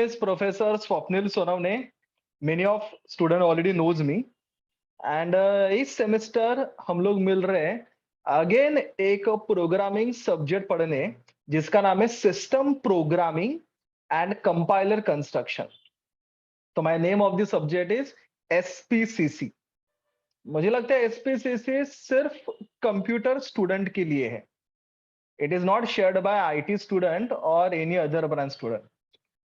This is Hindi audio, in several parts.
is Professor Swapnil Sonavne. Many of student already knows me. And इस सेमेस्टर हम लोग मिल रहे हैं अगेन एक प्रोग्रामिंग सब्जेक्ट पढ़ने जिसका नाम है system programming and compiler construction. तो my name of the subject is SPCC. मुझे लगता है एसपीसीसी सिर्फ कंप्यूटर स्टूडेंट के लिए है। It is not shared by IT student और एनी अदर ब्रांच स्टूडेंट।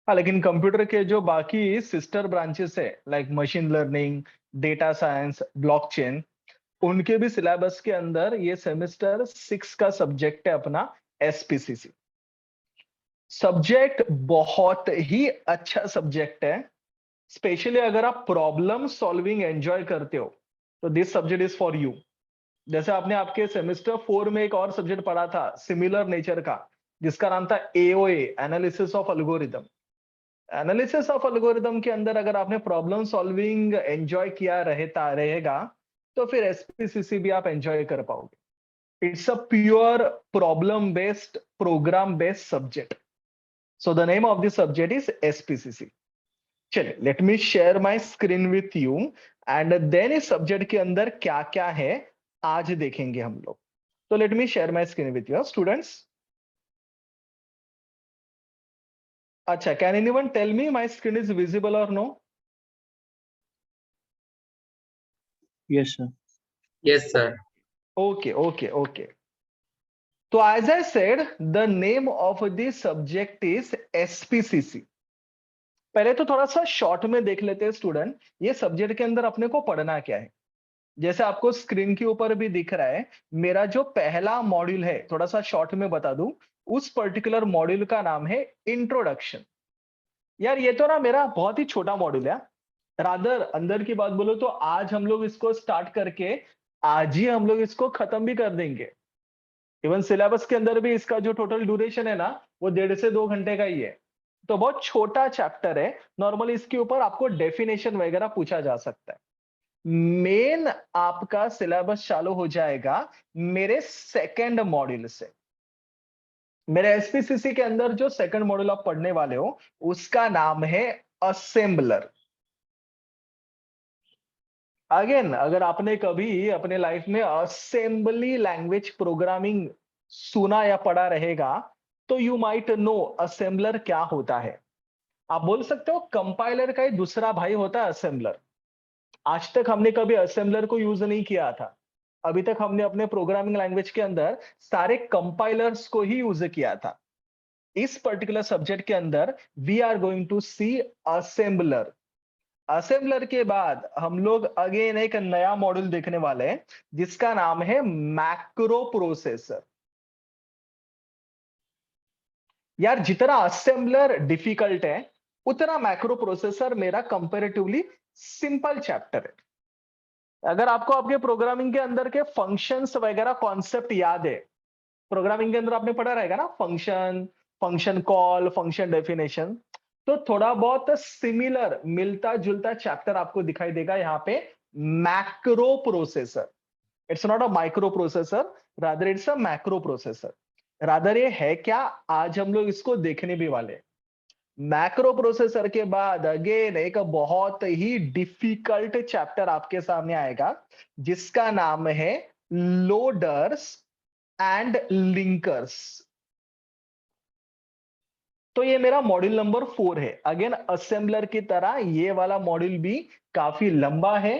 हाँ, लेकिन कंप्यूटर के जो बाकी सिस्टर ब्रांचेस है like machine learning, data science, blockchain, उनके भी सिलेबस के अंदर ये सेमेस्टर 6 का सब्जेक्ट है अपना एसपीसीसी। सब्जेक्ट बहुत ही अच्छा सब्जेक्ट है। स्पेशली अगर आप प्रॉब्लम सॉल्विंग एंजॉय करते हो तो this subject is for you. जैसे आपने आपके सेमेस्टर 4 में एक और सब्जेक्ट पढ़ा था सिमिलर नेचर का जिसका नाम था AOA, analysis of algorithm. Analysis of algorithm के अंदर अगर आपने प्रॉब्लम सॉल्विंग एंजॉय किया रहेगा तो फिर एसपीसीसी भी आप एंजॉय कर पाओगे। It's a pure problem based program based subject. So the name of the subject is SPCC. चलिए let me share my screen with you and then इस सब्जेक्ट के अंदर क्या क्या है आज देखेंगे हम लोग। तो let me share my screen with you students. अच्छा, can anyone tell me my screen is visible और no? Yes, sir. Yes, sir. Okay, okay, okay. तो as I said, the name of the subject is SPCC. पहले तो थोड़ा सा शॉर्ट में देख लेते हैं स्टूडेंट, ये सब्जेक्ट के अंदर अपने को पढ़ना क्या है। जैसे आपको स्क्रीन के ऊपर भी दिख रहा है, मेरा जो पहला मॉड्यूल है, थोड़ा सा शॉर्ट में बता दूं, उस पर्टिकुलर मॉड्यूल का नाम है इंट्रोडक्शन। यार ये तो ना मेरा बहुत ही छोटा मॉड्यूल है। रादर अंदर की बात बोलो तो आज हम लोग इसको स्टार्ट करके आज ही हम लोग इसको खत्म भी कर देंगे। इवन सिलेबस के अंदर भी इसका जो टोटल ड्यूरेशन है ना वो 1.5 से 2 घंटे का ही है। तो बहुत छोटा चैप्टर है। नॉर्मली इसके ऊपर आपको डेफिनेशन वगैरह पूछा जा सकता है। मेन आपका सिलेबस चालू हो जाएगा मेरे सेकंड मॉड्यूल से। मेरे एसपीसीसी के अंदर जो सेकंड मॉड्यूल आप पढ़ने वाले हो उसका नाम है असेंबलर। अगेन अगर आपने कभी अपने लाइफ में असेंबली लैंग्वेज प्रोग्रामिंग सुना या पढ़ा रहेगा तो यू माइट नो असेंबलर क्या होता है। आप बोल सकते हो कंपाइलर का ही दूसरा भाई होता है असेंबलर। आज तक हमने कभी असेंबलर को यूज नहीं किया था। अभी तक हमने अपने प्रोग्रामिंग लैंग्वेज के अंदर सारे कंपाइलर्स को ही यूज किया था। इस पर्टिकुलर सब्जेक्ट के अंदर we are going to see assembler. Assembler के बाद हम लोग अगेन एक नया मॉड्यूल देखने वाले हैं जिसका नाम है मैक्रो प्रोसेसर। यार जितना असेंबलर डिफिकल्ट है उतना मैक्रो प्रोसेसर मेरा कंपैरेटिवली सिंपल चैप्टर है। अगर आपको आपके प्रोग्रामिंग के अंदर के फंक्शंस वगैरह कॉन्सेप्ट याद है, प्रोग्रामिंग के अंदर आपने पढ़ा रहेगा ना function, function call, function definition, तो थोड़ा बहुत सिमिलर मिलता जुलता चैप्टर आपको दिखाई देगा यहाँ पे macro processor. It's not a micro processor, rather it's a macro processor. Rather ये है क्या, आज हम लोग इसको देखने भी वाले। मैक्रो प्रोसेसर के बाद अगेन एक बहुत ही डिफिकल्ट चैप्टर आपके सामने आएगा जिसका नाम है लोडर्स एंड लिंकर्स। तो ये मेरा मॉड्यूल नंबर 4 है। अगेन असेंबलर की तरह ये वाला मॉड्यूल भी काफी लंबा है।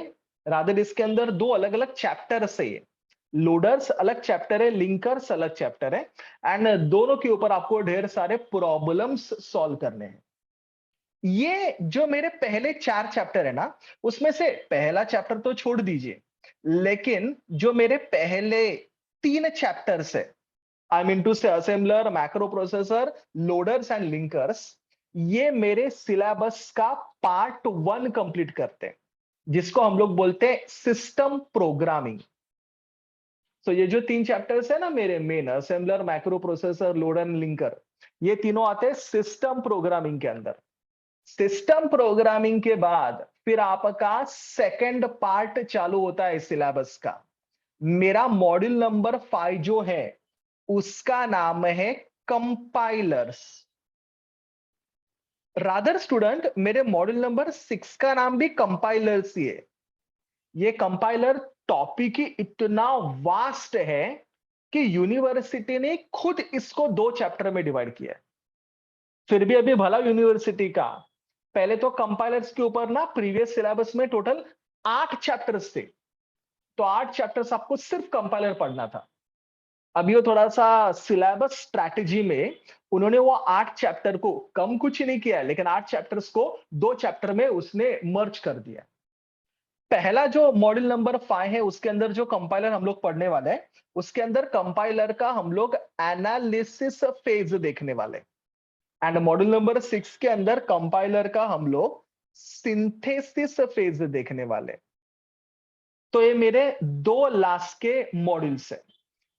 रादर इसके अंदर दो अलग अलग चैप्टर है। लोडर्स अलग चैप्टर है, लिंकर्स अलग चैप्टर है एंड दोनों के ऊपर आपको ढेर सारे प्रॉब्लम्स सॉल्व करने हैं। ये जो मेरे पहले 4 चैप्टर है ना उसमें से पहला चैप्टर तो छोड़ दीजिए, लेकिन जो मेरे पहले 3 चैप्टर्स है, I mean to say assembler, macro processor, loaders and linkers, ये मेरे सिलेबस का पार्ट 1 कंप्लीट करते हैं जिसको हम लोग बोलते हैं सिस्टम प्रोग्रामिंग। तो ये जो 3 चैप्टर्स है ना मेरे main, assembler, macro processor, loader and linker, ये तीनों आते हैं सिस्टम प्रोग्रामिंग के अंदर। सिस्टम प्रोग्रामिंग के बाद फिर आपका सेकंड पार्ट चालू होता है सिलेबस का। मेरा मॉड्यूल नंबर 5 जो है उसका नाम है कंपाइलर्स। रादर स्टूडेंट, मेरे मॉड्यूल नंबर 6 का नाम भी कंपाइलर्स ही है। ये कंपाइलर टॉपिक ही इतना वास्ट है कि यूनिवर्सिटी ने खुद इसको 2 चैप्टर में डिवाइड किया है। फिर भी अभी भला यूनिवर्सिटी का, पहले तो कंपाइलर्स के ऊपर ना प्रीवियस सिलेबस में टोटल 8 चैप्टर्स थे। तो 8 चैप्टर्स आपको सिर्फ कंपाइलर पढ़ना था। अभी वो थोड़ा-सा सिलेबस स्ट्रैटेजी में उन्होंने वो 8 चैप्टर को कम कुछ नहीं किया है, लेकिन 8 चैप्टर्स को 2 चैप्टर में उसने मर्ज कर दिया। पहला जो मॉड्यूल नंबर 5 है, उसके अंदर जो कंपाइलर हम लोग पढ़ने वाले हैं, उसके अंदर कंपाइलर का हम लोग एनालिसिस फेज देखने वाले हैं। एंड मॉड्यूल नंबर 6 के अंदर कंपाइलर का हम लोग सिंथेसिस फेज देखने वाले हैं। तो ये मेरे 2 लास्ट के मॉड्यूल्स हैं।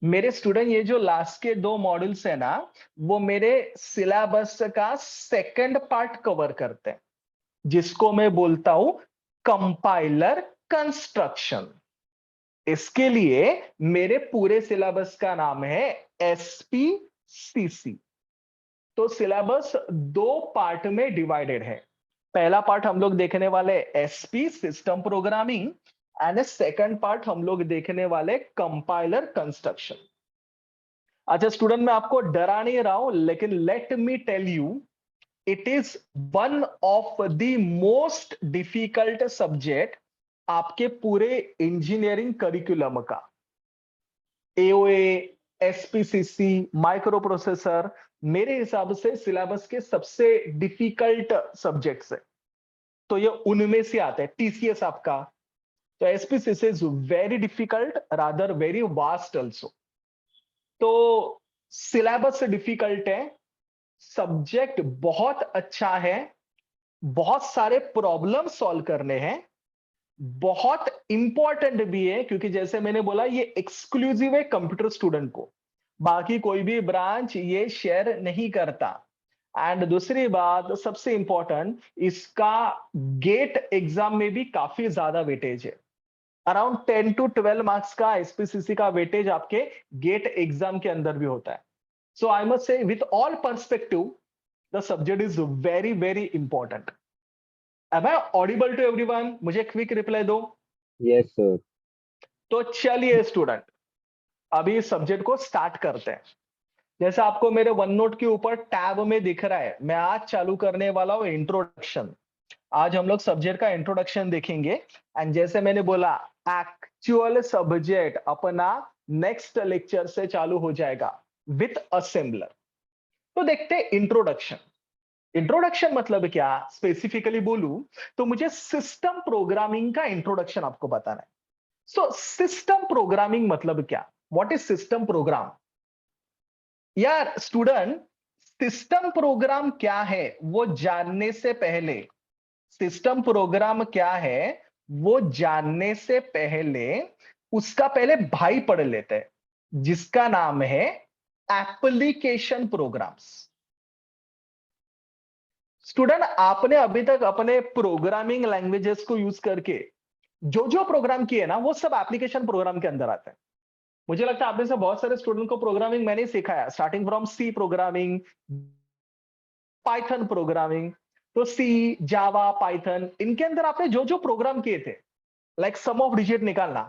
मेरे स्टूडेंट, ये जो लास्ट के 2 मॉड्यूल्स है ना, वो मेरे सिलेबस का सेकंड पार्ट कवर करते हैं, जिसको मैं बोलता हूं कंपाइलर कंस्ट्रक्शन। इसके लिए मेरे पूरे सिलेबस का नाम है एसपीसीसी। तो सिलेबस 2 पार्ट में डिवाइडेड है। पहला पार्ट हम लोग देखने वाले SP system programming, and second part हम लोग देखने वाले कंपाइलर कंस्ट्रक्शन। अच्छा स्टूडेंट, मैं आपको डरा नहीं रहा हूं, लेकिन let me tell you, it is one of the most difficult subject आपके पूरे इंजीनियरिंग करिकुलम का। एओए, एसपीसीसी, माइक्रो प्रोसेसर मेरे हिसाब से सिलेबस के सबसे डिफिकल्ट सब्जेक्ट्स है। तो ये उनमें से आता है। टीसीएस आपका, तो SPCC is very difficult, rather very vast also. तो सिलेबस डिफिकल्ट है, सब्जेक्ट बहुत अच्छा है, बहुत सारे प्रॉब्लम सॉल्व करने हैं, बहुत इंपॉर्टेंट भी है, क्योंकि जैसे मैंने बोला ये एक्सक्लूसिव है कंप्यूटर स्टूडेंट को, बाकी कोई भी ब्रांच ये शेयर नहीं करता। एंड दूसरी बात सबसे इंपॉर्टेंट, इसका गेट एग्जाम में भी काफी ज्यादा वेटेज है। अराउंड 10 टू 12 मार्क्स का एसपीसीसी का वेटेज आपके गेट एग्जाम के अंदर भी होता है। So I must say with all perspective, the subject is very very important. Am I audible to everyone? मुझे क्विक रिप्लाई दो। Yes sir. तो चलिए स्टूडेंट, अभी इस सब्जेक्ट को स्टार्ट करते हैं। जैसे आपको मेरे वन नोट के ऊपर टैब में दिख रहा है, मैं आज चालू करने वाला हूं इंट्रोडक्शन। आज हम लोग सब्जेक्ट का इंट्रोडक्शन देखेंगे, एंड जैसे मैंने बोला एक्चुअल सब्जेक्ट अपना नेक्स्ट लेक्चर से चालू हो जाएगा विथ असेंबलर। तो देखते हैं इंट्रोडक्शन। इंट्रोडक्शन मतलब क्या, स्पेसिफिकली बोलूं तो मुझे सिस्टम प्रोग्रामिंग का इंट्रोडक्शन आपको बताना है। सो सिस्टम प्रोग्रामिंग मतलब क्या, व्हाट इज सिस्टम प्रोग्राम? यार स्टूडेंट, सिस्टम प्रोग्राम क्या है वो जानने से पहले, सिस्टम प्रोग्राम क्या है वो जानने से पहले उसका पहले भाई पढ़ लेते हैं, जिसका नाम है एप्लीकेशन प्रोग्राम्स। स्टूडेंट, आपने अभी तक अपने प्रोग्रामिंग लैंग्वेजेस को यूज करके जो जो प्रोग्राम किए ना, वो सब एप्लीकेशन प्रोग्राम के अंदर आते हैं। मुझे लगता है आप में से बहुत सारे स्टूडेंट को प्रोग्रामिंग मैंने ही सिखाया, starting from C programming, Python programming. तो सी, जावा, पाइथन, इनके अंदर आपने जो जो प्रोग्राम किए थे, लाइक सम ऑफ डिजिट निकालना,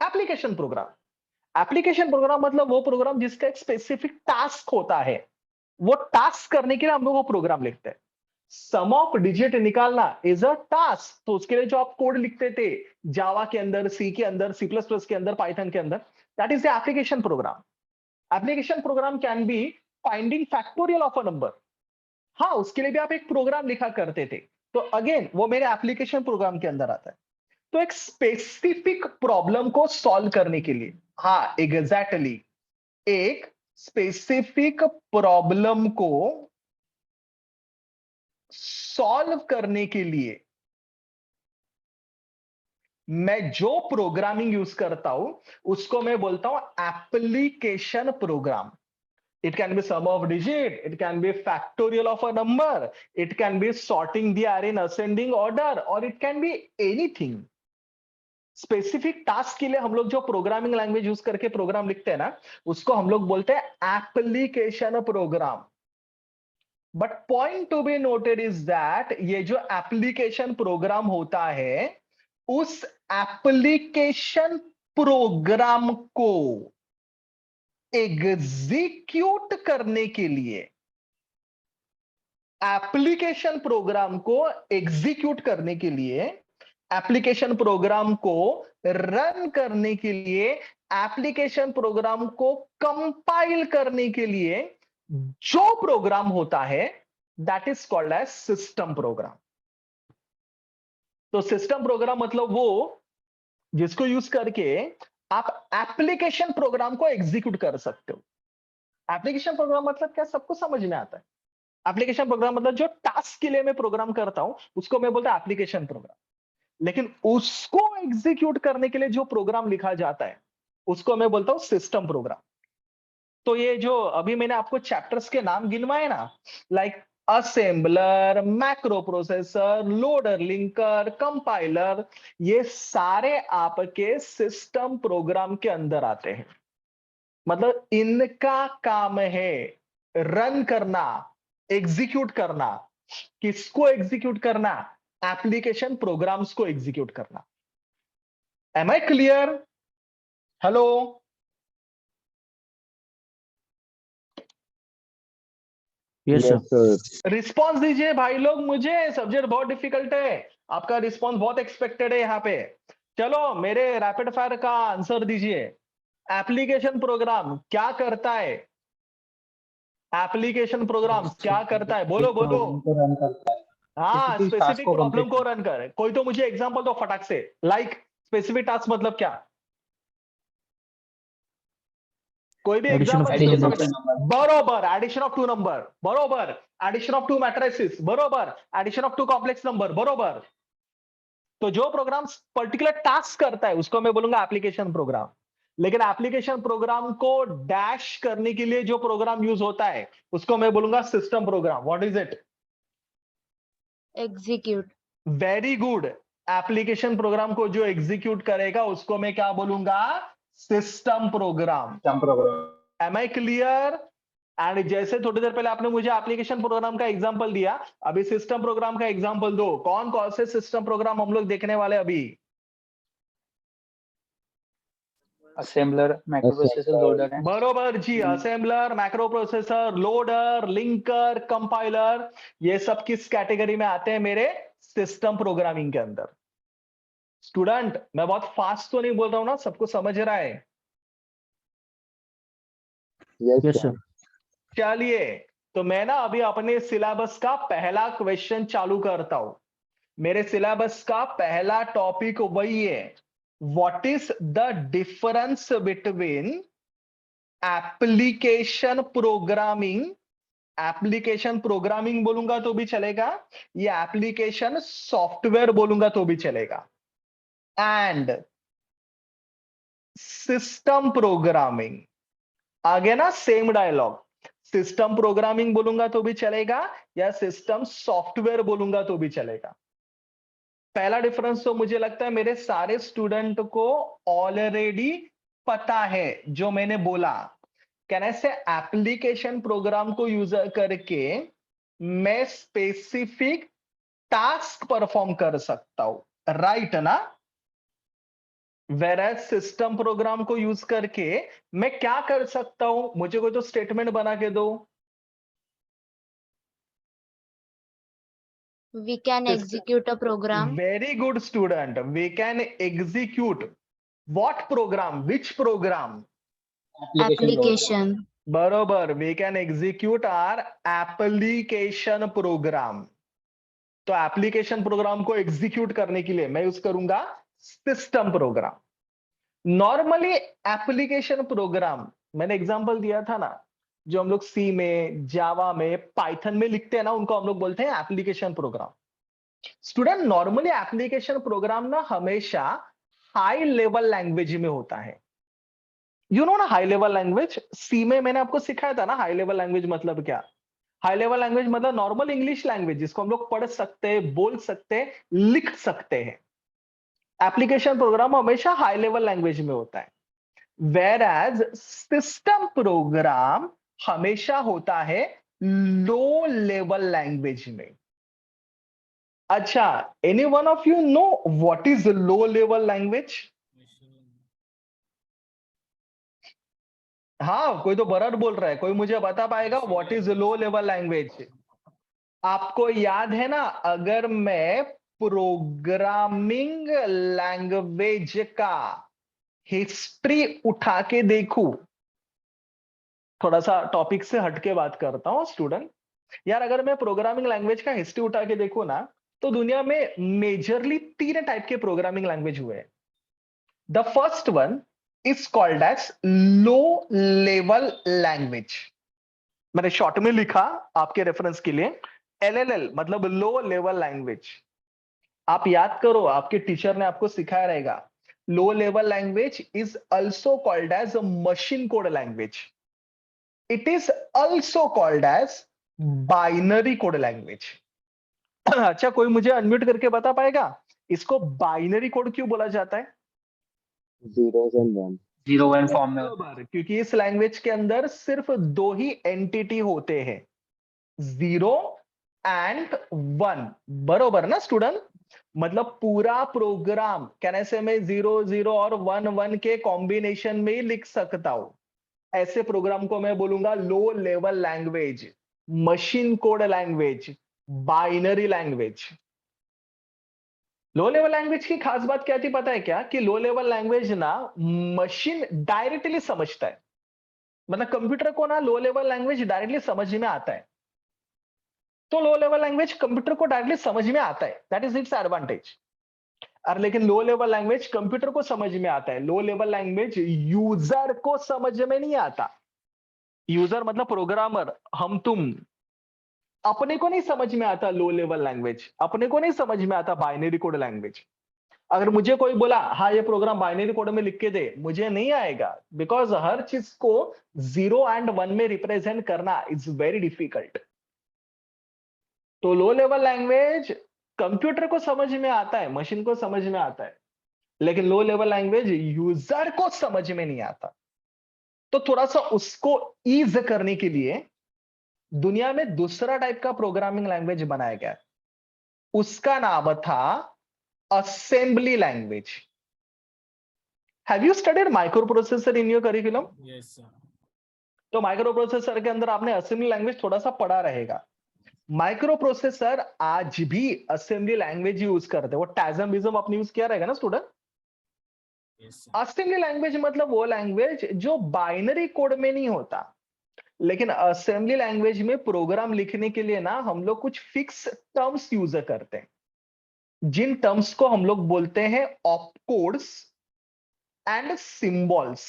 एप्लीकेशन प्रोग्राम। एप्लीकेशन प्रोग्राम मतलब वो प्रोग्राम जिसका एक स्पेसिफिक टास्क होता है, वो टास्क करने के लिए हम लोग वो प्रोग्राम लिखते हैं। सम ऑफ डिजिट निकालना इज अ टास्क, तो उसके लिए जो आप कोड लिखते थे जावा के अंदर, सी के अंदर, सी प्लस प्लस के अंदर, पाइथन के अंदर, that is the application programme. Application program can be finding factorial of a number. हाँ, उसके लिए भी आप एक प्रोग्राम लिखा करते थे। तो अगेन वो मेरे एप्लीकेशन प्रोग्राम के अंदर आता है। तो एक स्पेसिफिक प्रॉब्लम को सॉल्व करने के लिए, हाँ एग्जैक्टली, एक स्पेसिफिक प्रॉब्लम को सॉल्व करने के लिए मैं जो प्रोग्रामिंग यूज करता हूं उसको मैं बोलता हूं application program. It can be sum of digit, it can be factorial of a number, it can be sorting the array in ascending order, or it can be anything. Specific task के लिए हम लोग जो प्रोग्रामिंग लैंग्वेज यूज करके प्रोग्राम लिखते हैं ना, उसको हम लोग बोलते हैं application program. But point to be noted is that ये जो एप्लीकेशन प्रोग्राम होता है, उस एप्लीकेशन प्रोग्राम को एग्जीक्यूट करने के लिए, एप्लीकेशन प्रोग्राम को एग्जीक्यूट करने के लिए, एप्लीकेशन प्रोग्राम को रन करने के लिए, एप्लीकेशन प्रोग्राम को कंपाइल करने के लिए जो प्रोग्राम होता है, that is called as system program. तो सिस्टम प्रोग्राम मतलब वो जिसको यूज करके आप एप्लीकेशन प्रोग्राम को एग्जीक्यूट कर सकते हो। एप्लीकेशन प्रोग्राम मतलब क्या, सबको समझ में आता है। एप्लीकेशन प्रोग्राम मतलब जो टास्क के लिए मैं प्रोग्राम करता हूं उसको मैं बोलता हूं एप्लीकेशन प्रोग्राम, लेकिन उसको एग्जीक्यूट करने के लिए जो प्रोग्राम लिखा जाता है उसको मैं बोलता हूं सिस्टम प्रोग्राम। तो ये जो अभी मैंने आपको चैप्टर्स के नाम गिनवाए ना, like assembler, macro processor, loader, linker, compiler, ये सारे आपके सिस्टम प्रोग्राम के अंदर आते हैं। मतलब इनका काम है रन करना, एग्जीक्यूट करना। किसको एग्जीक्यूट करना? एप्लीकेशन प्रोग्राम्स को एग्जीक्यूट करना। Am I clear? Hello? Yes yes sir. Sir. Response दीजिए भाई लोग, मुझे सब्जेक्ट बहुत डिफिकल्ट है, आपका रिस्पॉन्स बहुत एक्सपेक्टेड है यहाँ पे। चलो मेरे रैपिड फायर का आंसर दीजिए। एप्लीकेशन प्रोग्राम क्या करता है? एप्लीकेशन प्रोग्राम क्या करता है? बोलो बोलो। रन करता है, हाँ, किसी टास्क स्पेसिफिक को प्रॉब्लम कंप्लीट को करता रन करे। कोई तो मुझे एग्जांपल दो फटाक से। लाइक स्पेसिफिक टास्क मतलब क्या? कोई भी एडिशन ऑफ एग्जांपल है। Two addition of numbers. Number. बरोबर, एडिशन ऑफ टू नंबर बरोबर, एडिशन ऑफ टू मैट्रिसेस बरोबर, addition of two complex number बरोबर। तो जो प्रोग्राम पर्टिकुलर टास्क करता है उसको मैं बोलूंगा एप्लीकेशन प्रोग्राम। लेकिन एप्लीकेशन प्रोग्राम को डैश करने के लिए जो प्रोग्राम यूज होता है उसको मैं बोलूंगा system program. What is it? Execute. Very good. Application program को जो एग्जीक्यूट करेगा उसको मैं क्या बोलूंगा? System program. System program. Am I clear? And जैसे थोड़ी देर पहले आपने मुझे एप्लीकेशन प्रोग्राम का एग्जांपल दिया, अभी सिस्टम प्रोग्राम का एग्जांपल दो। कौन कौन से सिस्टम प्रोग्राम हम लोग देखने वाले अभी? असेंबलर, माइक्रो प्रोसेसर, लोडर है। बरोबर जी, assembler, macro processor, loader, linker, compiler, ये सब किस कैटेगरी में आते हैं मेरे? सिस्टम प्रोग्रामिंग के अंदर। स्टूडेंट, मैं बहुत फास्ट तो नहीं बोल रहा हूं ना, सबको समझ रहा है? Yes sir. चलिए, तो मैं ना अभी अपने सिलेबस का पहला क्वेश्चन चालू करता हूं। मेरे सिलेबस का पहला टॉपिक वही है, what is the difference between application programming, application programming बोलूंगा तो भी चलेगा, या एप्लीकेशन सॉफ्टवेयर बोलूंगा तो भी चलेगा, एंड सिस्टम प्रोग्रामिंग। आगे ना सेम डायलॉग, सिस्टम प्रोग्रामिंग बोलूंगा तो भी चलेगा या सिस्टम सॉफ्टवेयर बोलूंगा तो भी चलेगा। पहला डिफरेंस तो मुझे लगता है मेरे सारे स्टूडेंट को ऑलरेडी पता है जो मैंने बोला। कहने से एप्लीकेशन प्रोग्राम को यूज करके मैं स्पेसिफिक टास्क परफॉर्म कर सकता हूं, राइट ना? वेर एज सिस्टम प्रोग्राम को यूज करके मैं क्या कर सकता हूं? मुझे कोई तो स्टेटमेंट बना के दो। We can execute a program. Very good student, we can execute what program, which program? Application. बरोबर, we can execute are application program. तो एप्लीकेशन प्रोग्राम को एग्जीक्यूट करने के लिए मैं यूज करूंगा system program. Normally application program मैंने एग्जांपल दिया था ना, जो हम लोग सी में, जावा में, पाइथन में लिखते हैं ना, उनको हम लोग बोलते हैं application program. Student, normally application programme ना हमेशा हाई लेवल लैंग्वेज में होता है। यू नो ना हाई लेवल लैंग्वेज, सी में मैंने आपको सिखाया था ना हाई लेवल लैंग्वेज मतलब क्या। हाई लेवल लैंग्वेज मतलब नॉर्मल इंग्लिश लैंग्वेज जिसको हम लोग पढ़ सकते हैं, बोल सकते हैं, लिख सकते हैं। एप्लीकेशन प्रोग्राम हमेशा हाई लेवल लैंग्वेज में होता है, वेर एज सिस्टम प्रोग्राम हमेशा होता है लो लेवल लैंग्वेज में। अच्छा, any one of you know what is low level language? हाँ, कोई तो बरर बोल रहा है, कोई मुझे बता पाएगा what is low level language? आपको याद है ना, अगर मैं प्रोग्रामिंग लैंग्वेज का हिस्ट्री उठा के देखूं, थोड़ा सा टॉपिक से हटके बात करता हूं स्टूडेंट। यार, अगर मैं प्रोग्रामिंग लैंग्वेज का हिस्ट्री उठा के देखूं ना, तो दुनिया में मेजरली 3 टाइप के प्रोग्रामिंग लैंग्वेज हुए हैं। The first one is called as low level language. मैंने शॉर्ट में लिखा आपके रेफरेंस के लिए, एलएलएल मतलब लो लेवल लैंग्वेज। आप याद करो, आपके टीचर ने आपको सिखाया रहेगा, low level language is also called as machine code language. It is also called as binary code language. अच्छा, कोई मुझे अनम्यूट करके बता पाएगा इसको बाइनरी कोड क्यों बोला जाता है? zeros and ones. 0 1 फॉर्म में होता बराबर, क्योंकि इस लैंग्वेज के अंदर सिर्फ 2 ही एंटिटी होते हैं, 0 एंड 1। बरोबर ना स्टूडेंट? मतलब पूरा प्रोग्राम कहने से मैं 0 0 और 1 1 के कॉम्बिनेशन में ही लिख सकता हूं। ऐसे प्रोग्राम को मैं बोलूंगा लो level language, machine code language, binary language. लो लेवल लैंग्वेज की खास बात क्या थी पता है क्या? कि लो लेवल लैंग्वेज ना मशीन डायरेक्टली समझता है। मतलब कंप्यूटर को ना लो लेवल लैंग्वेज डायरेक्टली समझ में आता है। तो लो लेवल लैंग्वेज कंप्यूटर को डायरेक्टली समझ में आता है, दैट इज इट्स एडवांटेज। और लेकिन लो लेवल लैंग्वेज कंप्यूटर को समझ में आता है, लो लेवल लैंग्वेज यूजर को समझ में नहीं आता। यूजर मतलब प्रोग्रामर, हम तुम, अपने को नहीं समझ में आता लो लेवल लैंग्वेज, अपने को नहीं समझ में आता बाइनरी कोड लैंग्वेज। अगर मुझे कोई बोला हाँ ये प्रोग्राम बाइनरी कोड में लिख के दे, मुझे नहीं आएगा, बिकॉज हर चीज को 0 एंड 1 में रिप्रेजेंट करना इज वेरी डिफिकल्ट। तो लो लेवल लैंग्वेज कंप्यूटर को समझ में आता है, मशीन को समझ में आता है, लेकिन लो लेवल लैंग्वेज यूजर को समझ में नहीं आता। तो थोड़ा सा उसको ईज करने के लिए दुनिया में दूसरा टाइप का प्रोग्रामिंग लैंग्वेज बनाया गया। उसका नाम था assembly language. Have you studied micro processor in your curriculum? Yes sir. तो माइक्रो प्रोसेसर के अंदर आपने असेंबली लैंग्वेज थोड़ा सा पढ़ा रहेगा। माइक्रो प्रोसेसर आज भी असेंबली लैंग्वेज यूज करते हैं। वो टैजम आपने यूज किया रहेगा ना student? Yes sir. Assembly language मतलब वो लैंग्वेज जो बाइनरी कोड में नहीं होता, लेकिन असेंबली लैंग्वेज में प्रोग्राम लिखने के लिए ना हम लोग कुछ फिक्स टर्म्स यूज करते हैं, जिन टर्म्स को हम लोग बोलते हैं ऑपकोड्स एंड सिंबल्स।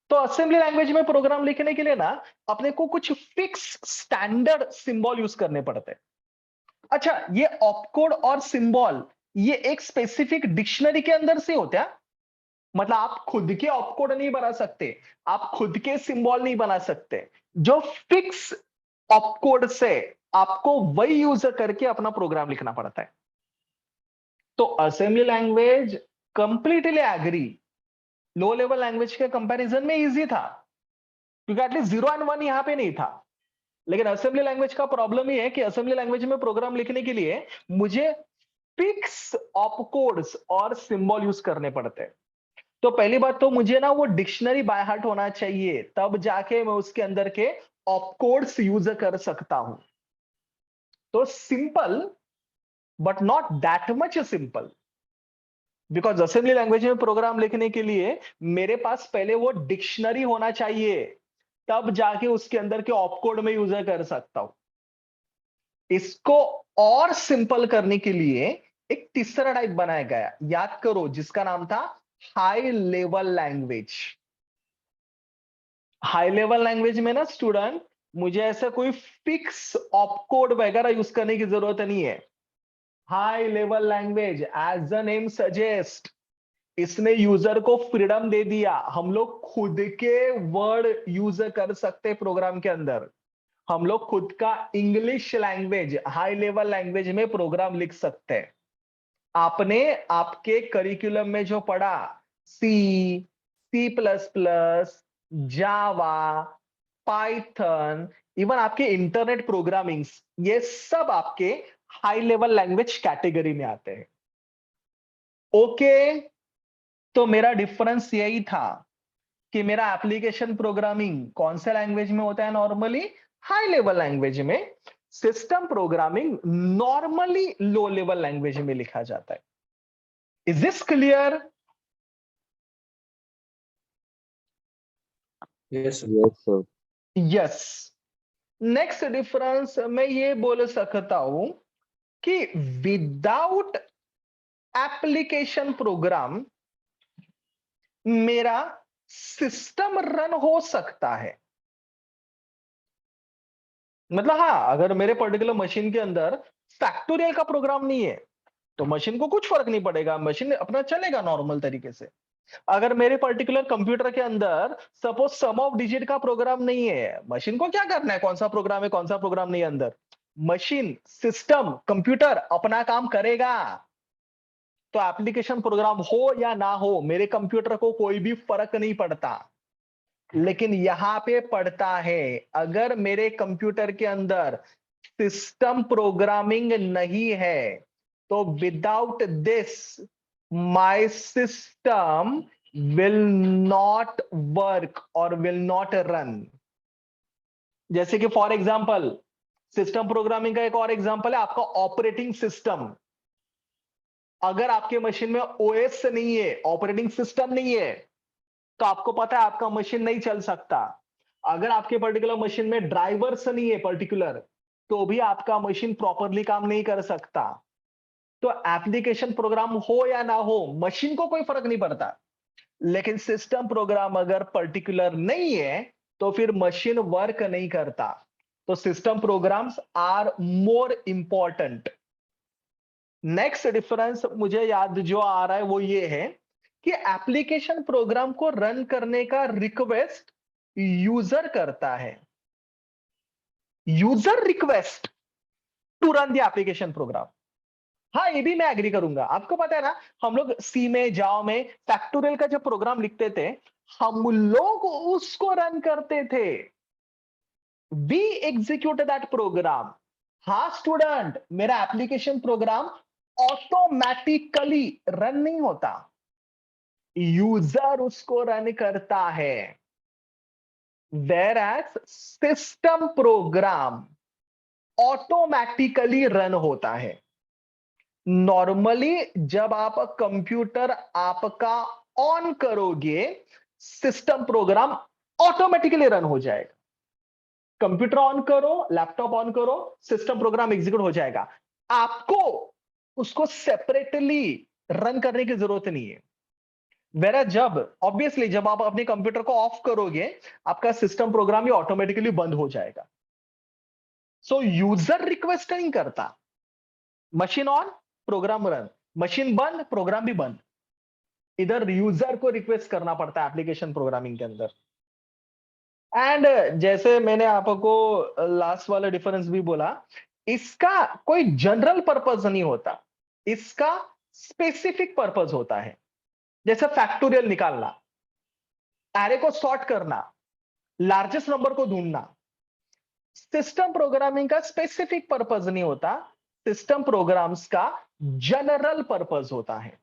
तो असेंबली लैंग्वेज में प्रोग्राम लिखने के लिए ना अपने को कुछ फिक्स स्टैंडर्ड सिंबल यूज करने पड़ते हैं। अच्छा, ये ऑपकोड और सिंबल ये एक स्पेसिफिक डिक्शनरी के अंदर से होता है। मतलब आप खुद के ऑपकोड नहीं बना सकते, आप खुद के सिंबल नहीं बना सकते। जो फिक्स ऑपकोड से आपको वही यूज करके अपना प्रोग्राम लिखना पड़ता है। तो assembly language completely agree, low level language के कंपैरिजन में इजी था, क्योंकि एटलीस्ट 0 एंड 1 यहां पे नहीं था। लेकिन असेंबली लैंग्वेज का प्रॉब्लम ये है कि असेंबली लैंग्वेज में प्रोग्राम लिखने के लिए मुझे फिक्स ऑपकोड्स और सिंबल यूज करने पड़ते हैं। तो पहली बात तो मुझे ना वो डिक्शनरी बाय हार्ट होना चाहिए, तब जाके मैं उसके अंदर के ऑपकोड्स यूज कर सकता हूं। तो simple but not that much simple, because assembly language में प्रोग्राम लिखने के लिए मेरे पास पहले वो डिक्शनरी होना चाहिए, तब जाके उसके अंदर के ऑपकोड में यूज कर सकता हूं। इसको और सिंपल करने के लिए एक तीसरा टाइप बनाया गया, याद करो, जिसका नाम था high level language. High level language में ना स्टूडेंट मुझे ऐसा कोई फिक्स ऑपकोड वगैरह यूज करने की जरूरत नहीं है। High level language as the name suggest, इसने यूजर को फ्रीडम दे दिया, हम लोग खुद के वर्ड यूज कर सकते प्रोग्राम के अंदर। हम लोग खुद का English language high level language में प्रोग्राम लिख सकते हैं। आपने आपके करिकुलम में जो पढ़ा, सी, C++, जावा, पाइथन, इवन आपके इंटरनेट प्रोग्रामिंग, ये सब आपके हाई लेवल लैंग्वेज कैटेगरी में आते हैं। ओके, तो मेरा डिफरेंस यही था कि मेरा एप्लीकेशन प्रोग्रामिंग कौन से लैंग्वेज में होता है नॉर्मली, हाई लेवल लैंग्वेज में। System programming normally low level language में लिखा जाता है। Is this clear? Yes, sir. Yes, sir. Yes. Next difference मैं ये बोल सकता हूं कि विदाउट एप्लीकेशन प्रोग्राम मेरा सिस्टम रन हो सकता है। मतलब हाँ, अगर मेरे पर्टिकुलर मशीन के अंदर फैक्टोरियल का प्रोग्राम नहीं है तो मशीन को कुछ फर्क नहीं पड़ेगा, मशीन अपना चलेगा नॉर्मल तरीके से। अगर मेरे पर्टिकुलर कंप्यूटर के अंदर सपोज सम ऑफ डिजिट का प्रोग्राम नहीं है, मशीन को क्या करना है, कौन सा प्रोग्राम है कौन सा प्रोग्राम नहीं है अंदर, मशीन सिस्टम कंप्यूटर अपना काम करेगा। तो एप्लीकेशन प्रोग्राम हो या ना हो मेरे कंप्यूटर को कोई भी फर्क नहीं पड़ता। लेकिन यहां पे पड़ता है, अगर मेरे कंप्यूटर के अंदर सिस्टम प्रोग्रामिंग नहीं है तो without this my system will not work और विल नॉट रन। जैसे कि फॉर एग्जांपल सिस्टम प्रोग्रामिंग का एक और एग्जांपल है आपका ऑपरेटिंग सिस्टम। अगर आपके मशीन में ओएस नहीं है, ऑपरेटिंग सिस्टम नहीं है, तो आपको पता है आपका मशीन नहीं चल सकता। अगर आपके पर्टिकुलर मशीन में ड्राइवर्स नहीं है पर्टिकुलर, तो भी आपका मशीन प्रॉपरली काम नहीं कर सकता। तो एप्लीकेशन प्रोग्राम हो या ना हो मशीन को कोई फर्क नहीं पड़ता, लेकिन सिस्टम प्रोग्राम अगर पर्टिकुलर नहीं है तो फिर मशीन वर्क नहीं करता। तो system programs are more important. Next difference मुझे याद जो आ रहा है वो ये है कि एप्लीकेशन प्रोग्राम को रन करने का रिक्वेस्ट यूजर करता है। User request to run the application program. हाँ, ये भी मैं एग्री करूंगा। आपको पता है ना, हम लोग सी में जावा में फैक्टोरियल का जब प्रोग्राम लिखते थे हम लोग उसको रन करते थे। We execute that program. हाँ स्टूडेंट, मेरा एप्लीकेशन प्रोग्राम ऑटोमेटिकली रन नहीं होता, यूजर उसको रन करता है। whereas system program automatically run होता है। नॉर्मली जब आप कंप्यूटर आपका ऑन करोगे सिस्टम प्रोग्राम ऑटोमेटिकली रन हो जाएगा। कंप्यूटर ऑन करो, लैपटॉप ऑन करो, सिस्टम प्रोग्राम एग्जीक्यूट हो जाएगा। आपको उसको सेपरेटली रन करने की जरूरत नहीं है। वेरा जब ऑब्वियसली जब आप अपने कंप्यूटर को ऑफ करोगे आपका सिस्टम प्रोग्राम ही ऑटोमेटिकली बंद हो जाएगा। सो यूजर रिक्वेस्ट नहीं करता, machine on program run, machine बंद प्रोग्राम भी बंद। इधर यूजर को रिक्वेस्ट करना पड़ता है एप्लीकेशन प्रोग्रामिंग के अंदर। एंड जैसे मैंने आपको लास्ट वाला डिफरेंस भी बोला, इसका कोई जनरल पर्पस नहीं होता, इसका स्पेसिफिक पर्पस होता है। जैसे फैक्टोरियल निकालना, एरे को सॉर्ट करना, लार्जेस्ट नंबर को ढूंढना, सिस्टम प्रोग्रामिंग का स्पेसिफिक पर्पस नहीं होता, सिस्टम प्रोग्राम्स का जनरल पर्पस होता है।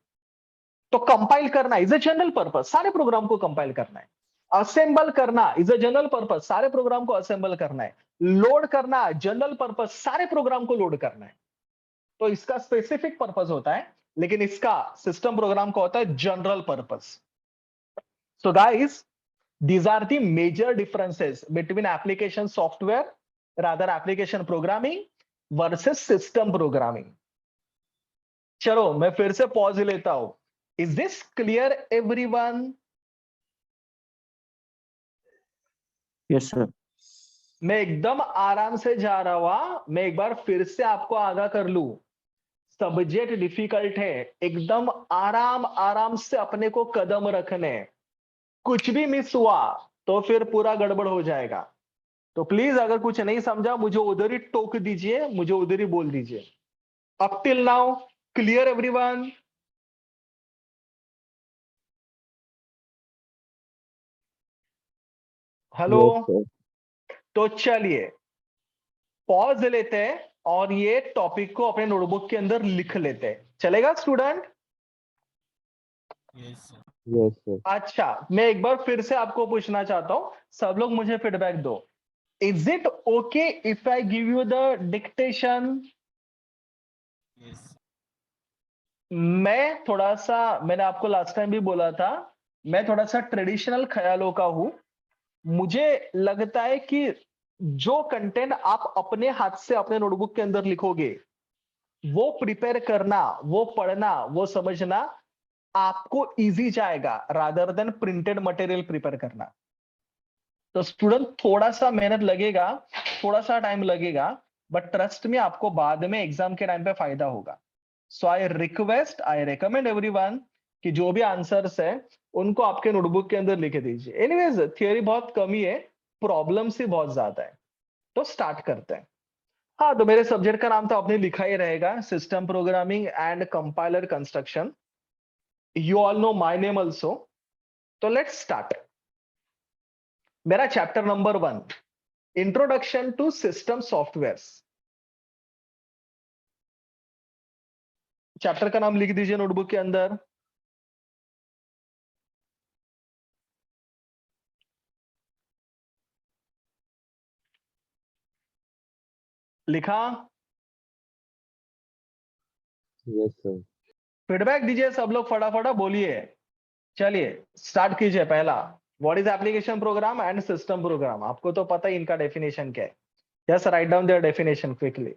तो कंपाइल करना इज अ जनरल पर्पस, सारे प्रोग्राम को कंपाइल करना है। असेंबल करना इज अ जनरल पर्पस, सारे प्रोग्राम को असेंबल करना है। लोड करना जनरल पर्पस, सारे प्रोग्राम को लोड करना है। तो इसका स्पेसिफिक पर्पस होता है, लेकिन इसका सिस्टम प्रोग्राम का होता है general purpose. So guys, these are the major differences between application software, rather application programming versus system programming. चलो मैं फिर से पॉज लेता हूं। Is this clear everyone? Yes, sir. मैं एकदम आराम से जा रहा हुआ, मैं एक बार फिर से आपको आगाह कर लूं, सब्जेक्ट डिफिकल्ट है, एकदम आराम आराम से अपने को कदम रखने। कुछ भी मिस हुआ तो फिर पूरा गड़बड़ हो जाएगा। तो प्लीज अगर कुछ नहीं समझा मुझे उधर ही टोक दीजिए, मुझे उधर ही बोल दीजिए। Up till now clear everyone? Hello? Yes, sir. तो चलिए पॉज लेते हैं और ये टॉपिक को अपने नोटबुक के अंदर लिख लेते हैं। चलेगा student? Yes, sir. Yes, sir. अच्छा, मैं एक बार फिर से आपको पूछना चाहता हूं, सब लोग मुझे फीडबैक दो। Is it okay if I give you the dictation? Yes. मैं थोड़ा सा, मैंने आपको लास्ट टाइम भी बोला था, मैं थोड़ा सा ट्रेडिशनल ख्यालों का हूं। मुझे लगता है कि जो कंटेंट आप अपने हाथ से अपने नोटबुक के अंदर लिखोगे, वो प्रिपेयर करना, वो पढ़ना, वो समझना आपको इजी जाएगा rather than printed material prepare करना। तो स्टूडेंट थोड़ा सा मेहनत लगेगा, थोड़ा सा टाइम लगेगा, बट ट्रस्ट में आपको बाद में एग्जाम के टाइम पे फायदा होगा। सो आई रिकमेंड एवरीवन कि जो भी आंसर्स है उनको आपके नोटबुक के अंदर लिख दीजिए। एनीवेज थियरी बहुत कम ही है, प्रॉब्लम्स ही बहुत ज्यादा है। तो स्टार्ट करते हैं। हाँ, तो मेरे सब्जेक्ट का नाम तो आपने लिखा ही रहेगा, system programming and compiler construction. You all know my name also. तो लेट्स स्टार्ट। मेरा chapter number 1, introduction to system softwares. Chapter का नाम लिख दीजिए नोटबुक के अंदर। लिखा? Yes, sir. फीडबैक दीजिए सब लोग, फटाफट बोलिए। चलिए स्टार्ट कीजिए। पहला, what is application program and system program? आपको तो पता ही इनका डेफिनेशन क्या है। Just write down their definition quickly.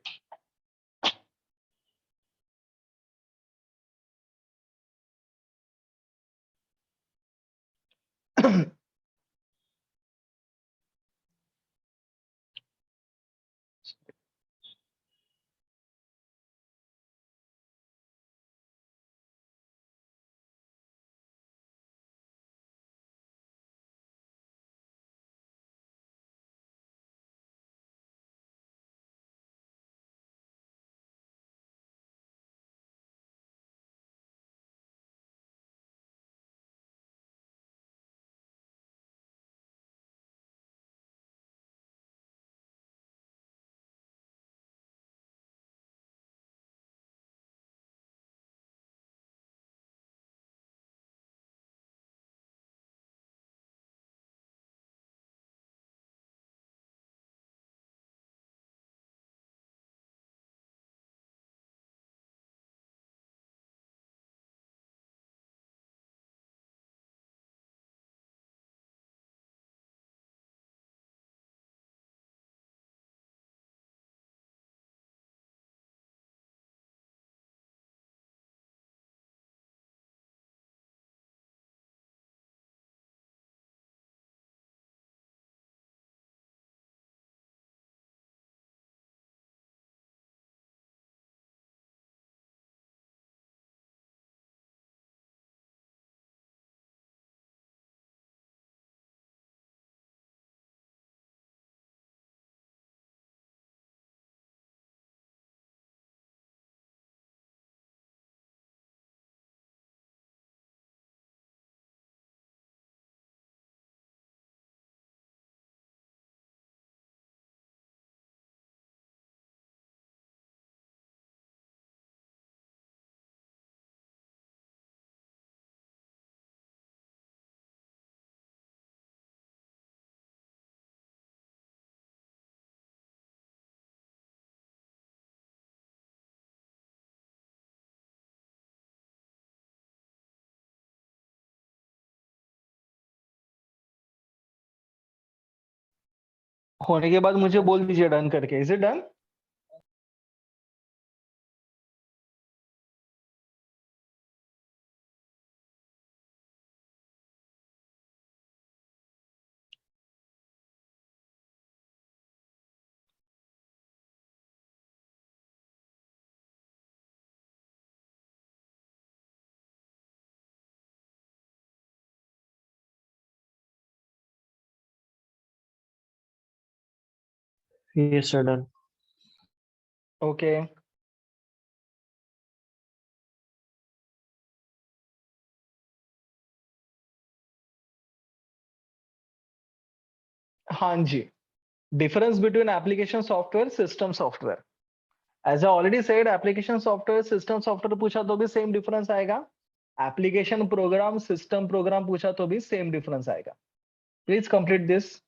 होने के बाद मुझे बोल दीजिए डन करके। Is it done? Yes, sir, done. Okay. हाँ जी, Difference between application software, system software. As I already said, application software, system software पूछा तो भी same difference आएगा. Application program, system program पूछा तो भी same difference आएगा. Please complete this.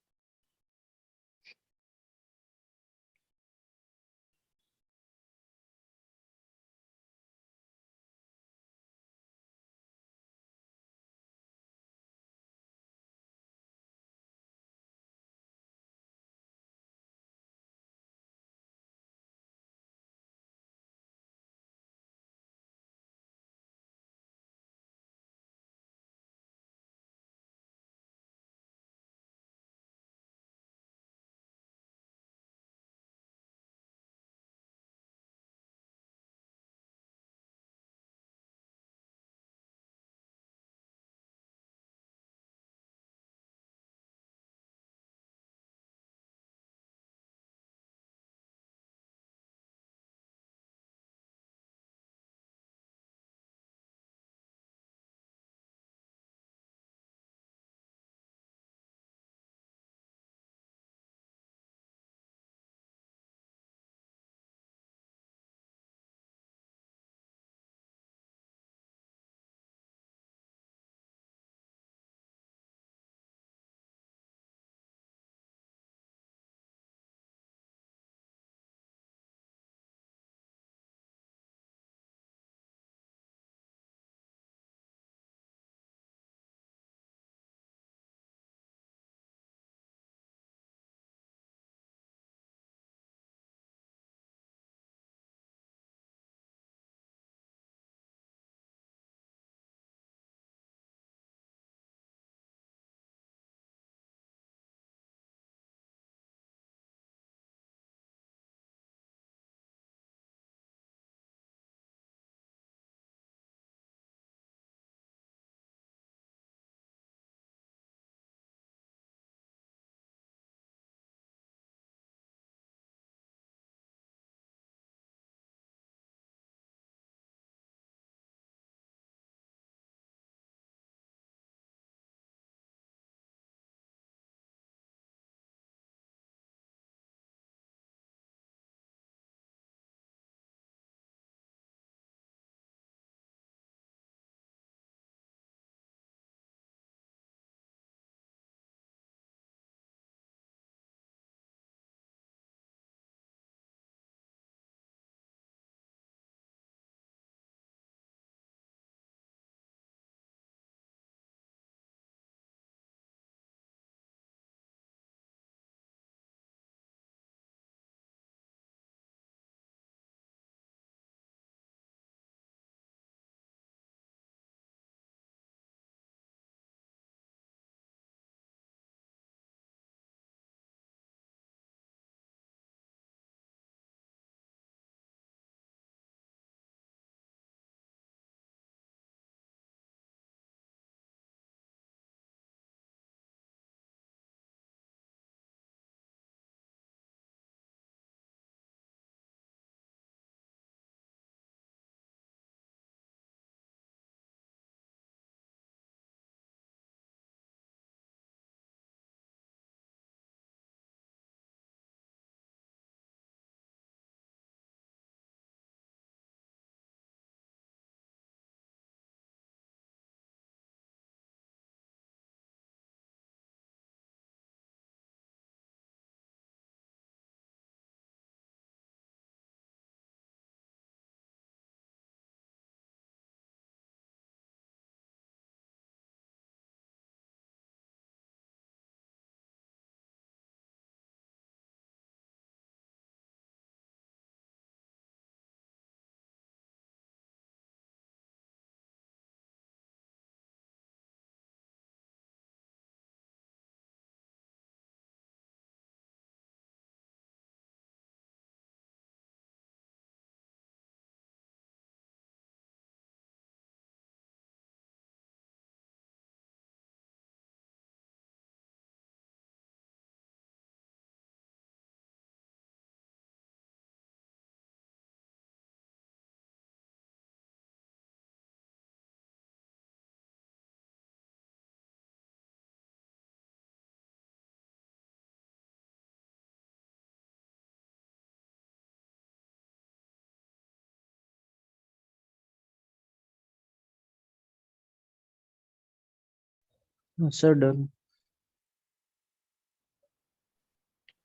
Sir, done.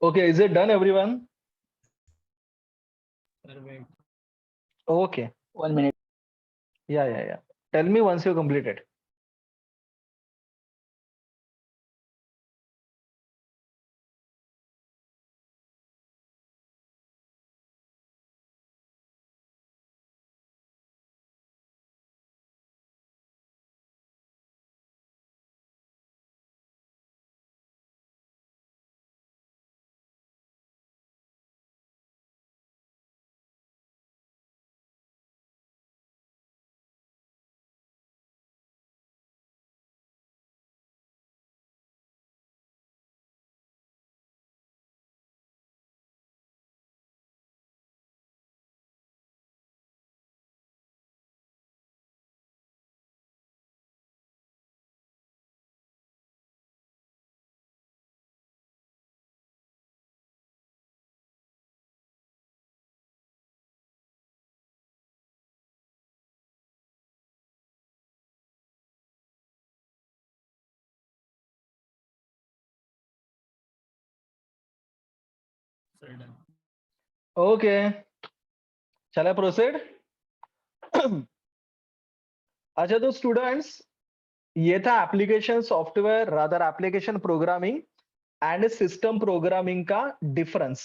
Okay, is it done, everyone? Sir, wait. Okay. 1 minute. Yeah. Tell me once you complete it. Sir, done. Okay. Shall I proceed? अच्छा तो स्टूडेंट्स, ये था application software rather application programming and system programming का डिफरेंस।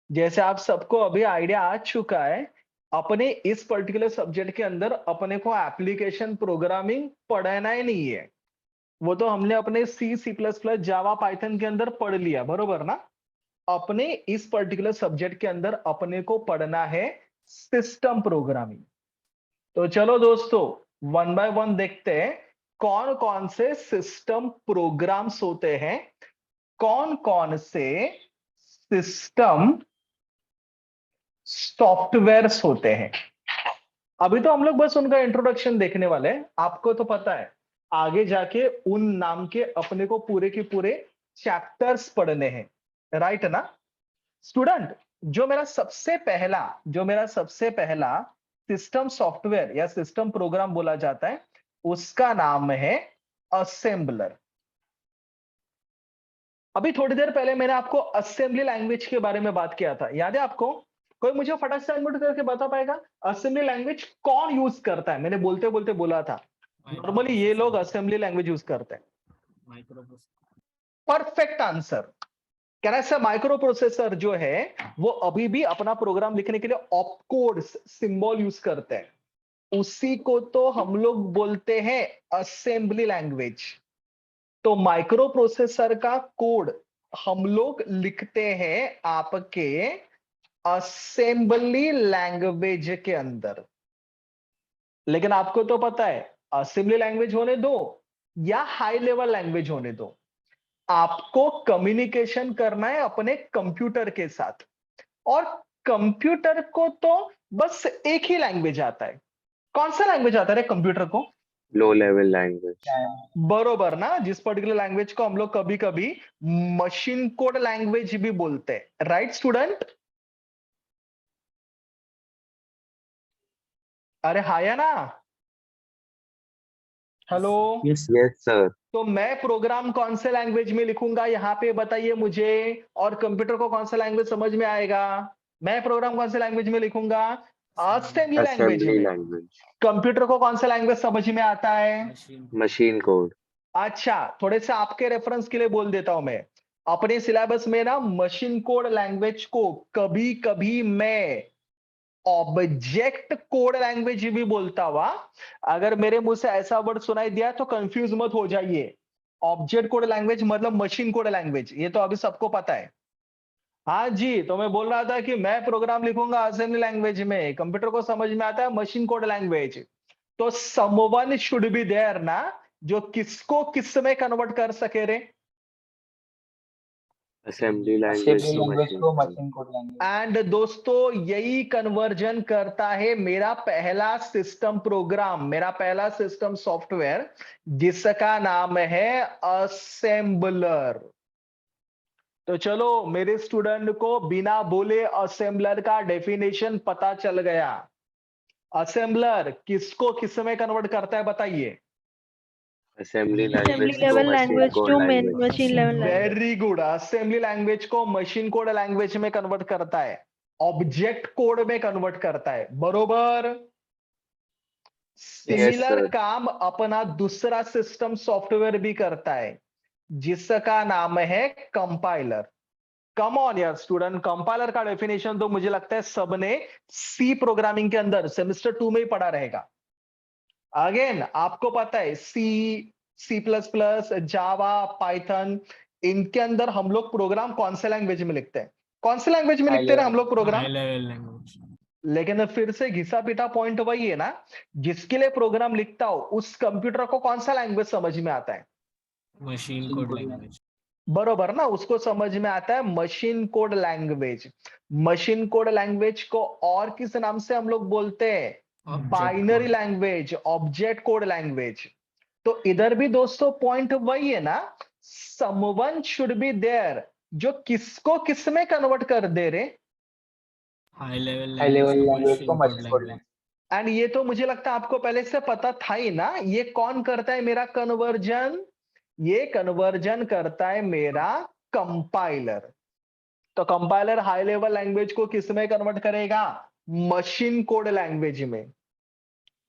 जैसे आप सबको अभी आइडिया आ चुका है, अपने इस पर्टिकुलर सब्जेक्ट के अंदर अपने को एप्लीकेशन प्रोग्रामिंग पढ़ना ही नहीं है। वो तो हमने अपने C++, जावा, पाइथन के अंदर पढ़ लिया, बरोबर ना? अपने इस पर्टिकुलर सब्जेक्ट के अंदर अपने को पढ़ना है सिस्टम प्रोग्रामिंग। तो चलो दोस्तों, वन बाय वन देखते हैं कौन कौन से सिस्टम प्रोग्राम्स होते हैं, कौन कौन से सिस्टम सॉफ्टवेयर्स होते हैं। अभी तो हम लोग बस उनका इंट्रोडक्शन देखने वाले हैं। आपको तो पता है आगे जाके उन नाम के अपने को पूरे के पूरे चैप्टर्स पढ़ने हैं, राइट ना स्टूडेंट? जो मेरा सबसे पहला सिस्टम सॉफ्टवेयर या सिस्टम प्रोग्राम बोला जाता है, उसका नाम है असेंबलर। अभी थोड़ी देर पहले मैंने आपको असेंबली लैंग्वेज के बारे में बात किया था, याद है आपको? कोई मुझे फटाक से अनम्यूट करके बता पाएगा असेंबली लैंग्वेज कौन यूज करता है? मैंने बोलते बोलते बोला था नॉर्मली ये लोग असेंबली लैंग्वेज यूज करते हैं। माइक्रोप्रोसेसर। Perfect answer. कहना से माइक्रो प्रोसेसर जो है वो अभी भी अपना प्रोग्राम लिखने के लिए ऑपकोड्स सिंबल यूज करते हैं, उसी को तो हम लोग बोलते हैं असेंबली लैंग्वेज। तो माइक्रो प्रोसेसर का कोड हम लोग लिखते हैं आपके असेंबली लैंग्वेज के अंदर। लेकिन आपको तो पता है असेंबली लैंग्वेज होने दो या हाई लेवल लैंग्वेज होने दो, आपको कम्युनिकेशन करना है अपने कंप्यूटर के साथ, और कंप्यूटर को तो बस एक ही लैंग्वेज आता है। कौन सा लैंग्वेज आता है कंप्यूटर को? Low level language. बरोबर ना, जिस पर्टिकुलर लैंग्वेज को हम लोग कभी कभी मशीन कोड लैंग्वेज भी बोलते हैं, राइट स्टूडेंट? अरे हाया ना, हेलो। Yes, sir. तो मैं प्रोग्राम कौन से लैंग्वेज में लिखूंगा यहाँ पे बताइए मुझे, और कंप्यूटर को कौन सा लैंग्वेज समझ में आएगा? मैं प्रोग्राम कौन से लैंग्वेज में लिखूंगा? असेंबली लैंग्वेज Assembly में। language. कंप्यूटर को कौन सा लैंग्वेज समझ में आता है? Machine code. अच्छा, थोड़े से आपके रेफरेंस के लिए बोल देता हूं मैं, अपने सिलेबस में ना मशीन कोड लैंग्वेज को कभी कभी मैं ऑब्जेक्ट कोड लैंग्वेज भी बोलता हुआ। अगर मेरे मुंह से ऐसा वर्ड सुनाई दिया तो कंफ्यूज मत हो जाइए। ऑब्जेक्ट कोड लैंग्वेज मतलब मशीन कोड लैंग्वेज, ये तो अभी सबको पता है। हाँ जी, तो मैं बोल रहा था कि मैं प्रोग्राम लिखूंगा असेंबली लैंग्वेज में, कंप्यूटर को समझ में आता है मशीन कोड लैंग्वेज। तो समवन शुड बी देयर ना, जो किसको किस में कन्वर्ट कर सके रे। Assembly language assembly to language machine को code. Machine code language. And दोस्तों यही कन्वर्जन करता है मेरा पहला सिस्टम प्रोग्राम, मेरा पहला सिस्टम सॉफ्टवेयर, जिसका नाम है असेंबलर। तो चलो मेरे स्टूडेंट को बिना बोले असेंबलर का डेफिनेशन पता चल गया। असेंबलर किसको किस में कन्वर्ट करता है बताइए? Assembly Assembly language to level machine language code to language. machine level language. Very good. Assembly language को मशीन कोड लैंग्वेज में कन्वर्ट करता है, ऑब्जेक्ट कोड में कन्वर्ट करता है. बरोबर. Similar sir. काम अपना दूसरा सिस्टम सॉफ्टवेयर भी करता है, जिसका नाम है कंपाइलर. कम ऑन यार स्टूडेंट, कंपाइलर का डेफिनेशन तो मुझे लगता है सबने सी प्रोग्रामिंग के अंदर सेमेस्टर 2 में ही पढ़ा रहेगा. अगेन आपको पता है सी प्लस प्लस, जावा, पाइथन, इनके अंदर हम लोग प्रोग्राम कौन से लैंग्वेज में लिखते हैं? कौन से लैंग्वेज में High लिखते हैं level. हम लोग प्रोग्राम? High level language. लेकिन फिर से घिसा पीटा पॉइंट वही है ना, जिसके लिए प्रोग्राम लिखता हो उस कंप्यूटर को कौन सा लैंग्वेज समझ में आता है? Machine Machine code code language. बरोबर ना, उसको समझ में आता है machine code language. Machine code language को और किस नाम से हम लोग बोलते हैं? Object binary code. Language, object code language. तो इधर भी दोस्तों पॉइंट वही है ना, समवन शुड बी देयर जो किसको किस में कन्वर्ट कर दे रे. High level High level language language machine को code machine code language. And ये तो मुझे लगता है आपको पहले से पता था ही ना, ये कौन करता है मेरा कन्वर्जन? ये कन्वर्जन करता है मेरा कंपाइलर. तो कंपाइलर हाई लेवल लैंग्वेज को किस में कन्वर्ट करेगा? मशीन कोड लैंग्वेज में.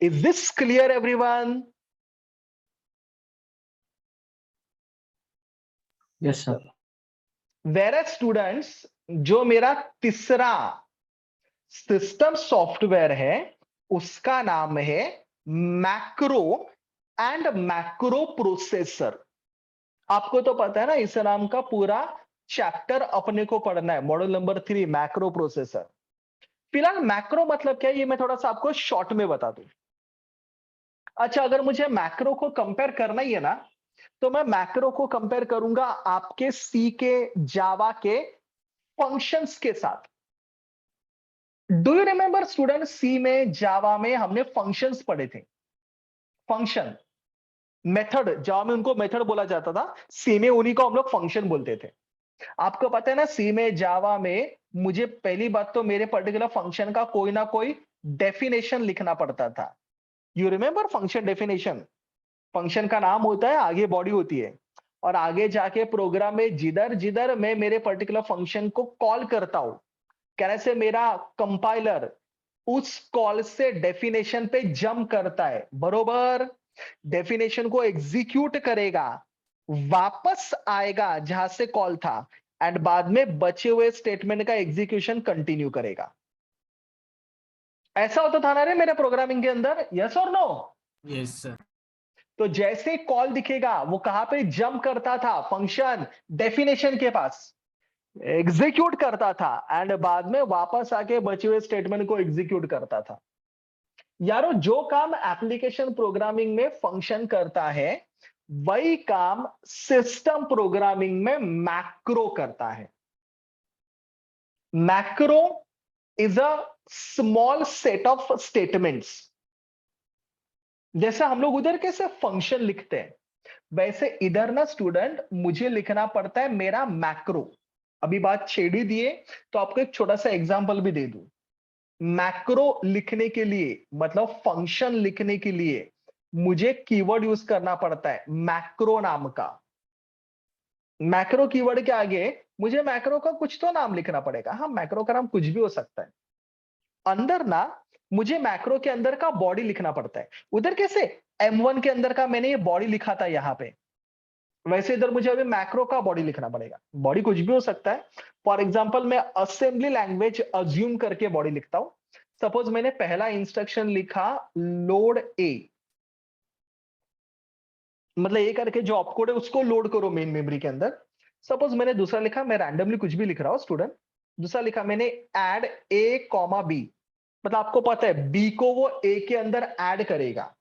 Is this clear everyone? Yes, sir. वेर स्टूडेंट्स, जो मेरा तीसरा सिस्टम सॉफ्टवेयर है उसका नाम है मैक्रो एंड मैक्रो प्रोसेसर. आपको तो पता है ना, इस नाम का पूरा चैप्टर अपने को पढ़ना है, मॉड्यूल नंबर 3 मैक्रो प्रोसेसर. फिलहाल मैक्रो मतलब क्या है ये मैं थोड़ा सा आपको शॉर्ट में बता दूं. अच्छा, अगर मुझे मैक्रो को कंपेयर करना ही है ना, तो मैं मैक्रो को कंपेयर करूंगा आपके सी के, जावा के फंक्शंस के साथ. डू यू रिमेंबर स्टूडेंट, सी में, जावा में हमने फंक्शंस पढ़े थे. फंक्शन, मेथड, जावा में उनको मेथड बोला जाता था, सी में उन्हीं को हम लोग फंक्शन बोलते थे. आपको पता है ना, सी में, जावा में मुझे पहली बात तो मेरे पर्टिकुलर फंक्शन का कोई ना कोई डेफिनेशन लिखना पड़ता था. You remember function definition? Function का नाम होता है, आगे बॉडी होती है, और आगे जाके प्रोग्राम में जिधर जिधर मैं मेरे पर्टिकुलर फंक्शन को कॉल करता हूं, कैसे मेरा कंपाइलर उस कॉल से डेफिनेशन पे जंप करता है. बरोबर. डेफिनेशन को एग्जीक्यूट करेगा, वापस आएगा जहां से कॉल था, एंड बाद में बचे हुए स्टेटमेंट का एग्जीक्यूशन कंटिन्यू करेगा. ऐसा होता था ना रे मेरे प्रोग्रामिंग के अंदर? यस और नो? Yes sir. तो जैसे कॉल दिखेगा वो कहां पे जंप करता था? फंक्शन डेफिनेशन के पास एग्जीक्यूट करता था, एंड बाद में वापस आके बचे हुए स्टेटमेंट को एग्जीक्यूट करता था. यारो, जो काम एप्लीकेशन प्रोग्रामिंग में फंक्शन करता है वही काम सिस्टम प्रोग्रामिंग में मैक्रो करता है. Macro is a small set of statements. जैसे हम लोग उधर कैसे फंक्शन लिखते हैं, वैसे इधर ना स्टूडेंट मुझे लिखना पड़ता है मेरा मैक्रो. अभी बात छेड़ी दिए तो आपको एक छोटा सा एग्जांपल भी दे दूं. मैक्रो लिखने के लिए, मतलब फंक्शन लिखने के लिए, मुझे कीवर्ड यूज करना पड़ता है मैक्रो नाम का. मैक्रो कीवर्ड के आगे मुझे मैक्रो का कुछ तो नाम लिखना पड़ेगा. हाँ, मैक्रो का नाम कुछ भी हो सकता है. अंदर ना मुझे मैक्रो के अंदर का बॉडी लिखना पड़ता है. उधर कैसे M1 के अंदर का मैंने ये बॉडी लिखा था यहां पे, वैसे इधर मुझे अभी मैक्रो का बॉडी लिखना पड़ेगा. बॉडी कुछ भी हो सकता है. फॉर एग्जांपल मैं असेंबली लैंग्वेज अज्यूम करके बॉडी लिखता हूं. सपोज मैंने पहला इंस्ट्रक्शन लिखा लोड ए, मतलब ए करके जो ऑपकोड है उसको लोड करो मेन मेमोरी के अंदर. सपोज मैंने दूसरा लिखा, मैं रैंडमली कुछ भी लिख रहा हूं स्टूडेंट, दूसरा लिखा मैंने ऐड ए कॉमा बी, मतलब आपको पता है बी को वो ए के अंदर ऐड करेगा.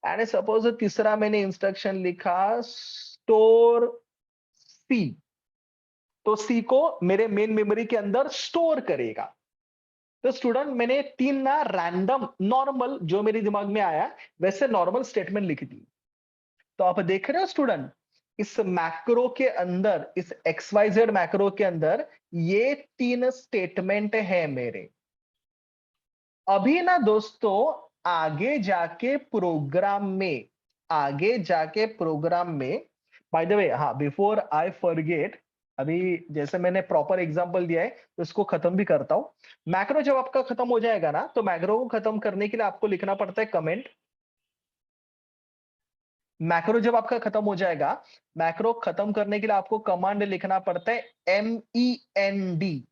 एंड सपोज तीसरा मैंने इंस्ट्रक्शन लिखा स्टोर सी, तो सी को मेरे मेन मेमोरी के अंदर स्टोर करेगा. तो स्टूडेंट मैंने 3 ना रैंडम नॉर्मल जो मेरे दिमाग में आया वैसे नॉर्मल स्टेटमेंट लिख दी. तो आप देख रहे हो स्टूडेंट, इस मैक्रो के अंदर, इस XYZ मैक्रो के अंदर ये 3 स्टेटमेंट है मेरे. अभी ना दोस्तों आगे जाके प्रोग्राम में आगे जाके प्रोग्राम में, बाय द वे, हाँ, बिफोर आई फॉरगेट, अभी जैसे मैंने प्रॉपर एग्जांपल दिया है तो इसको खत्म भी करता हूं। मैक्रो जब आपका खत्म हो जाएगा ना, तो मैक्रो को खत्म करने के लिए आपको लिखना पड़ता है कमेंट। मैक्रो जब आपका खत्म हो जाएगा, मैक्रो खत्म करने के लिए आपको कमांड लिखना पड़ता है MEND।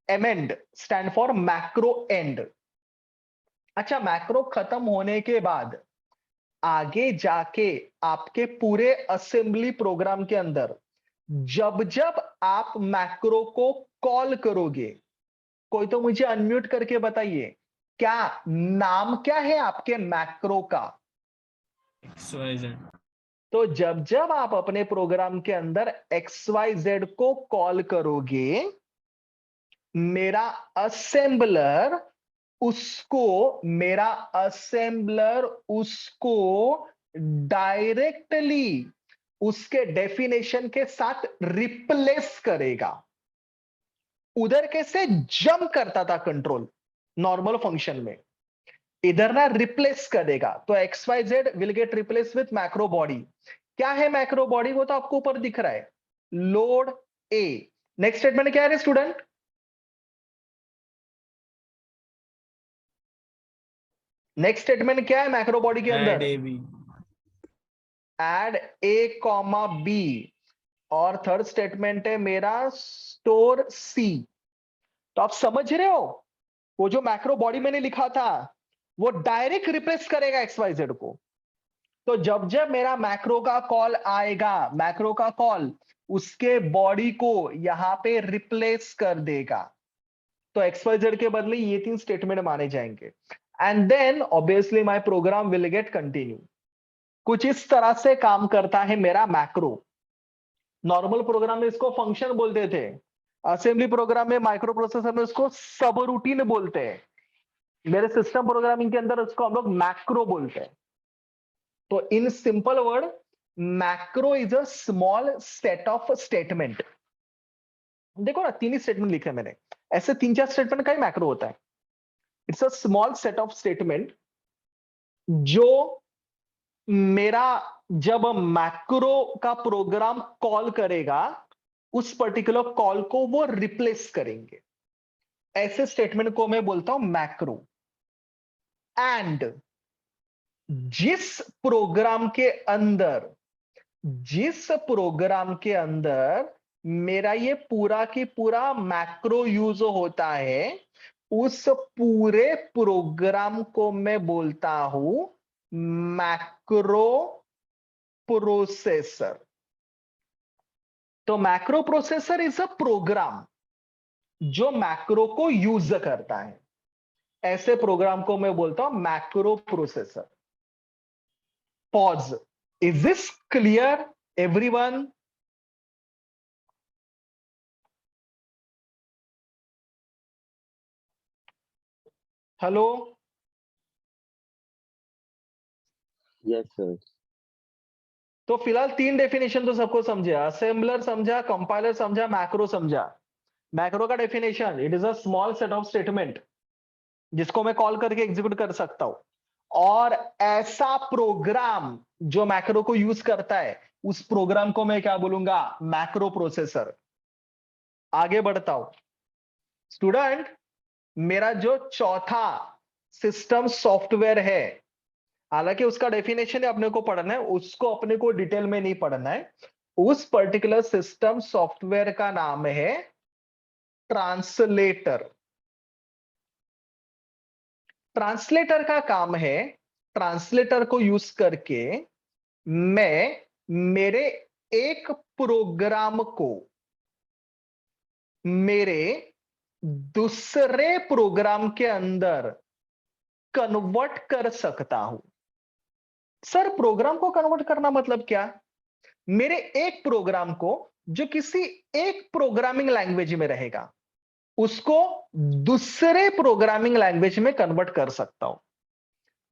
Amend stand for macro and. अच्छा, मैक्रो खत्म होने के बाद आगे जाके आपके पूरे असेंबली प्रोग्राम के अंदर जब जब आप मैक्रो को कॉल करोगे, कोई तो मुझे अनम्यूट करके बताइए, क्या नाम क्या है आपके मैक्रो का? XYZ. तो जब जब आप अपने प्रोग्राम के अंदर XYZ को कॉल करोगे, मेरा असेंबलर उसको डायरेक्टली उसके डेफिनेशन के साथ रिप्लेस करेगा। उधर कैसे जंप करता था कंट्रोल नॉर्मल फंक्शन में, इधर ना रिप्लेस करेगा। तो XYZ will get replace with macro body. क्या है मैक्रो बॉडी? वो तो आपको ऊपर दिख रहा है, लोड ए। नेक्स्ट स्टेटमेंट क्या है स्टूडेंट? नेक्स्ट स्टेटमेंट क्या है मैक्रो बॉडी के Add अंदर? AB. एड ए कॉमा बी। और थर्ड स्टेटमेंट है मेरा स्टोर सी। तो आप समझ रहे हो, वो जो मैक्रो बॉडी मैंने लिखा था वो डायरेक्ट रिप्लेस करेगा XYZ को। तो जब जब मेरा मैक्रो का कॉल आएगा, मैक्रो का कॉल उसके बॉडी को यहां पे रिप्लेस कर देगा। तो XYZ के बदले ये 3 स्टेटमेंट माने जाएंगे। And then obviously my program will get continue. कुछ इस तरह से काम करता है मेरा मैक्रो। नॉर्मल प्रोग्राम में इसको फंक्शन बोलते थे, असेंबली प्रोग्राम में, माइक्रो प्रोसेसर में इसको सब रूटीन बोलते हैं, मेरे सिस्टम प्रोग्रामिंग के अंदर इसको हम लोग मैक्रो बोलते हैं। तो इन simple word, macro is a small set of statement. देखो ना, 3 ही स्टेटमेंट लिखे मैंने, ऐसे 3-4 स्टेटमेंट का ही मैक्रो होता है। It's a small set of statement जो मेरा जब मैक्रो का प्रोग्राम कॉल करेगा, उस पर्टिकुलर कॉल को वो रिप्लेस करेंगे। ऐसे स्टेटमेंट को मैं बोलता हूं मैक्रो। एंड जिस प्रोग्राम के अंदर मेरा ये पूरा की पूरा मैक्रो यूज होता है, उस पूरे प्रोग्राम को मैं बोलता हूं मैक्रो प्रोसेसर। तो macro processor is a program जो मैक्रो को यूज करता है। ऐसे प्रोग्राम को मैं बोलता हूं macro processor. Pause. Is this clear everyone? Hello? Yes, sir. तो फिलहाल 3 डेफिनेशन तो सबको समझे, असेंबलर समझा, कंपाइलर समझा, मैक्रो समझा। मैक्रो का definition, it is a small set of statement जिसको मैं कॉल करके एग्जीक्यूट कर सकता हूं। और ऐसा प्रोग्राम जो मैक्रो को यूज करता है, उस प्रोग्राम को मैं क्या बोलूंगा? Macro processor. आगे बढ़ता हूं स्टूडेंट। मेरा जो चौथा सिस्टम सॉफ्टवेयर है, हालांकि उसका डेफिनेशन अपने को पढ़ना है, उसको अपने को डिटेल में नहीं पढ़ना है। उस पर्टिकुलर सिस्टम सॉफ्टवेयर का नाम है ट्रांसलेटर। ट्रांसलेटर का काम है, ट्रांसलेटर को यूज करके मैं मेरे एक प्रोग्राम को मेरे दूसरे प्रोग्राम के अंदर कन्वर्ट कर सकता हूं। सर, प्रोग्राम को कन्वर्ट करना मतलब क्या? मेरे एक प्रोग्राम को जो किसी एक प्रोग्रामिंग लैंग्वेज में रहेगा, उसको दूसरे प्रोग्रामिंग लैंग्वेज में कन्वर्ट कर सकता हूं।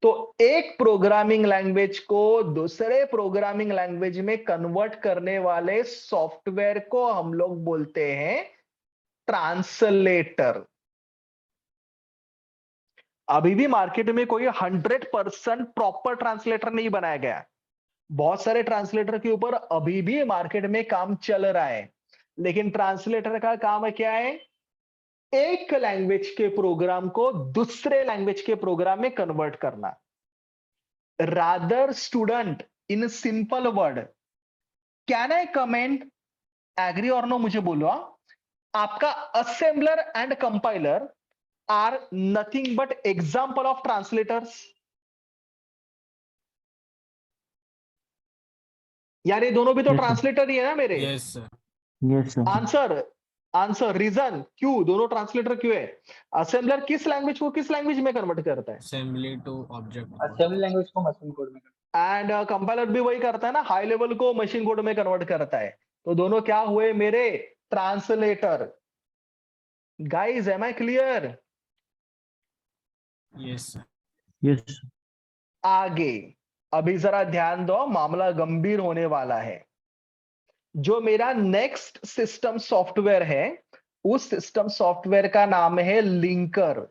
तो एक प्रोग्रामिंग लैंग्वेज को दूसरे प्रोग्रामिंग लैंग्वेज में कन्वर्ट करने वाले सॉफ्टवेयर को हम लोग बोलते हैं ट्रांसलेटर। अभी भी मार्केट में कोई 100% प्रॉपर ट्रांसलेटर नहीं बनाया गया है। बहुत सारे ट्रांसलेटर के ऊपर अभी भी मार्केट में काम चल रहा है, लेकिन ट्रांसलेटर का काम है क्या है? एक लैंग्वेज के प्रोग्राम को दूसरे लैंग्वेज के प्रोग्राम में कन्वर्ट करना। Rather student, in simple word, can I comment agree और नो? मुझे बोलो। आपका assembler and compiler are nothing but example of translators. यार ये दोनों भी तो Yes, sir. ट्रांसलेटर ही है ना मेरे। Yes, sir. Yes, sir. Answer, answer, reason क्यों दोनों ट्रांसलेटर क्यों है? असेंबलर किस लैंग्वेज को किस लैंग्वेज में कन्वर्ट करता है, Assembly to object. Assembly language को मशीन कोड में एंड कंपाइलर भी वही करता है ना, हाई लेवल को मशीन कोड में कन्वर्ट करता है। तो दोनों क्या हुए मेरे? Translator. Guys, am I clear? Yes, sir. Yes, sir. आगे अभी जरा ध्यान दो, मामला गंभीर होने वाला है। जो मेरा नेक्स्ट सिस्टम सॉफ्टवेयर है, उस सिस्टम सॉफ्टवेयर का नाम है लिंकर।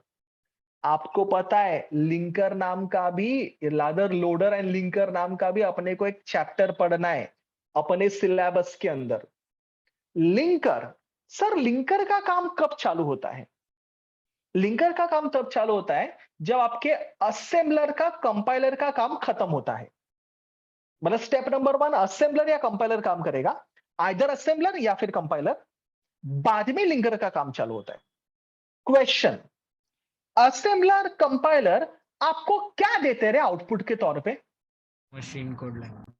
आपको पता है लिंकर नाम का भी, रादर लोडर एंड लिंकर नाम का भी अपने को एक चैप्टर पढ़ना है अपने सिलेबस के अंदर। लिंकर, सर लिंकर का काम कब चालू होता है? लिंकर का काम तब चालू होता है जब आपके असेंबलर का कंपाइलर का काम खत्म होता है। मतलब स्टेप नंबर 1 असेंबलर या कंपाइलर काम करेगा, आइदर असेंबलर या फिर कंपाइलर, बाद में लिंकर का काम चालू होता है। क्वेश्चन, असेंबलर कंपाइलर आपको क्या देते रहे आउटपुट के तौर पे? Machine code language.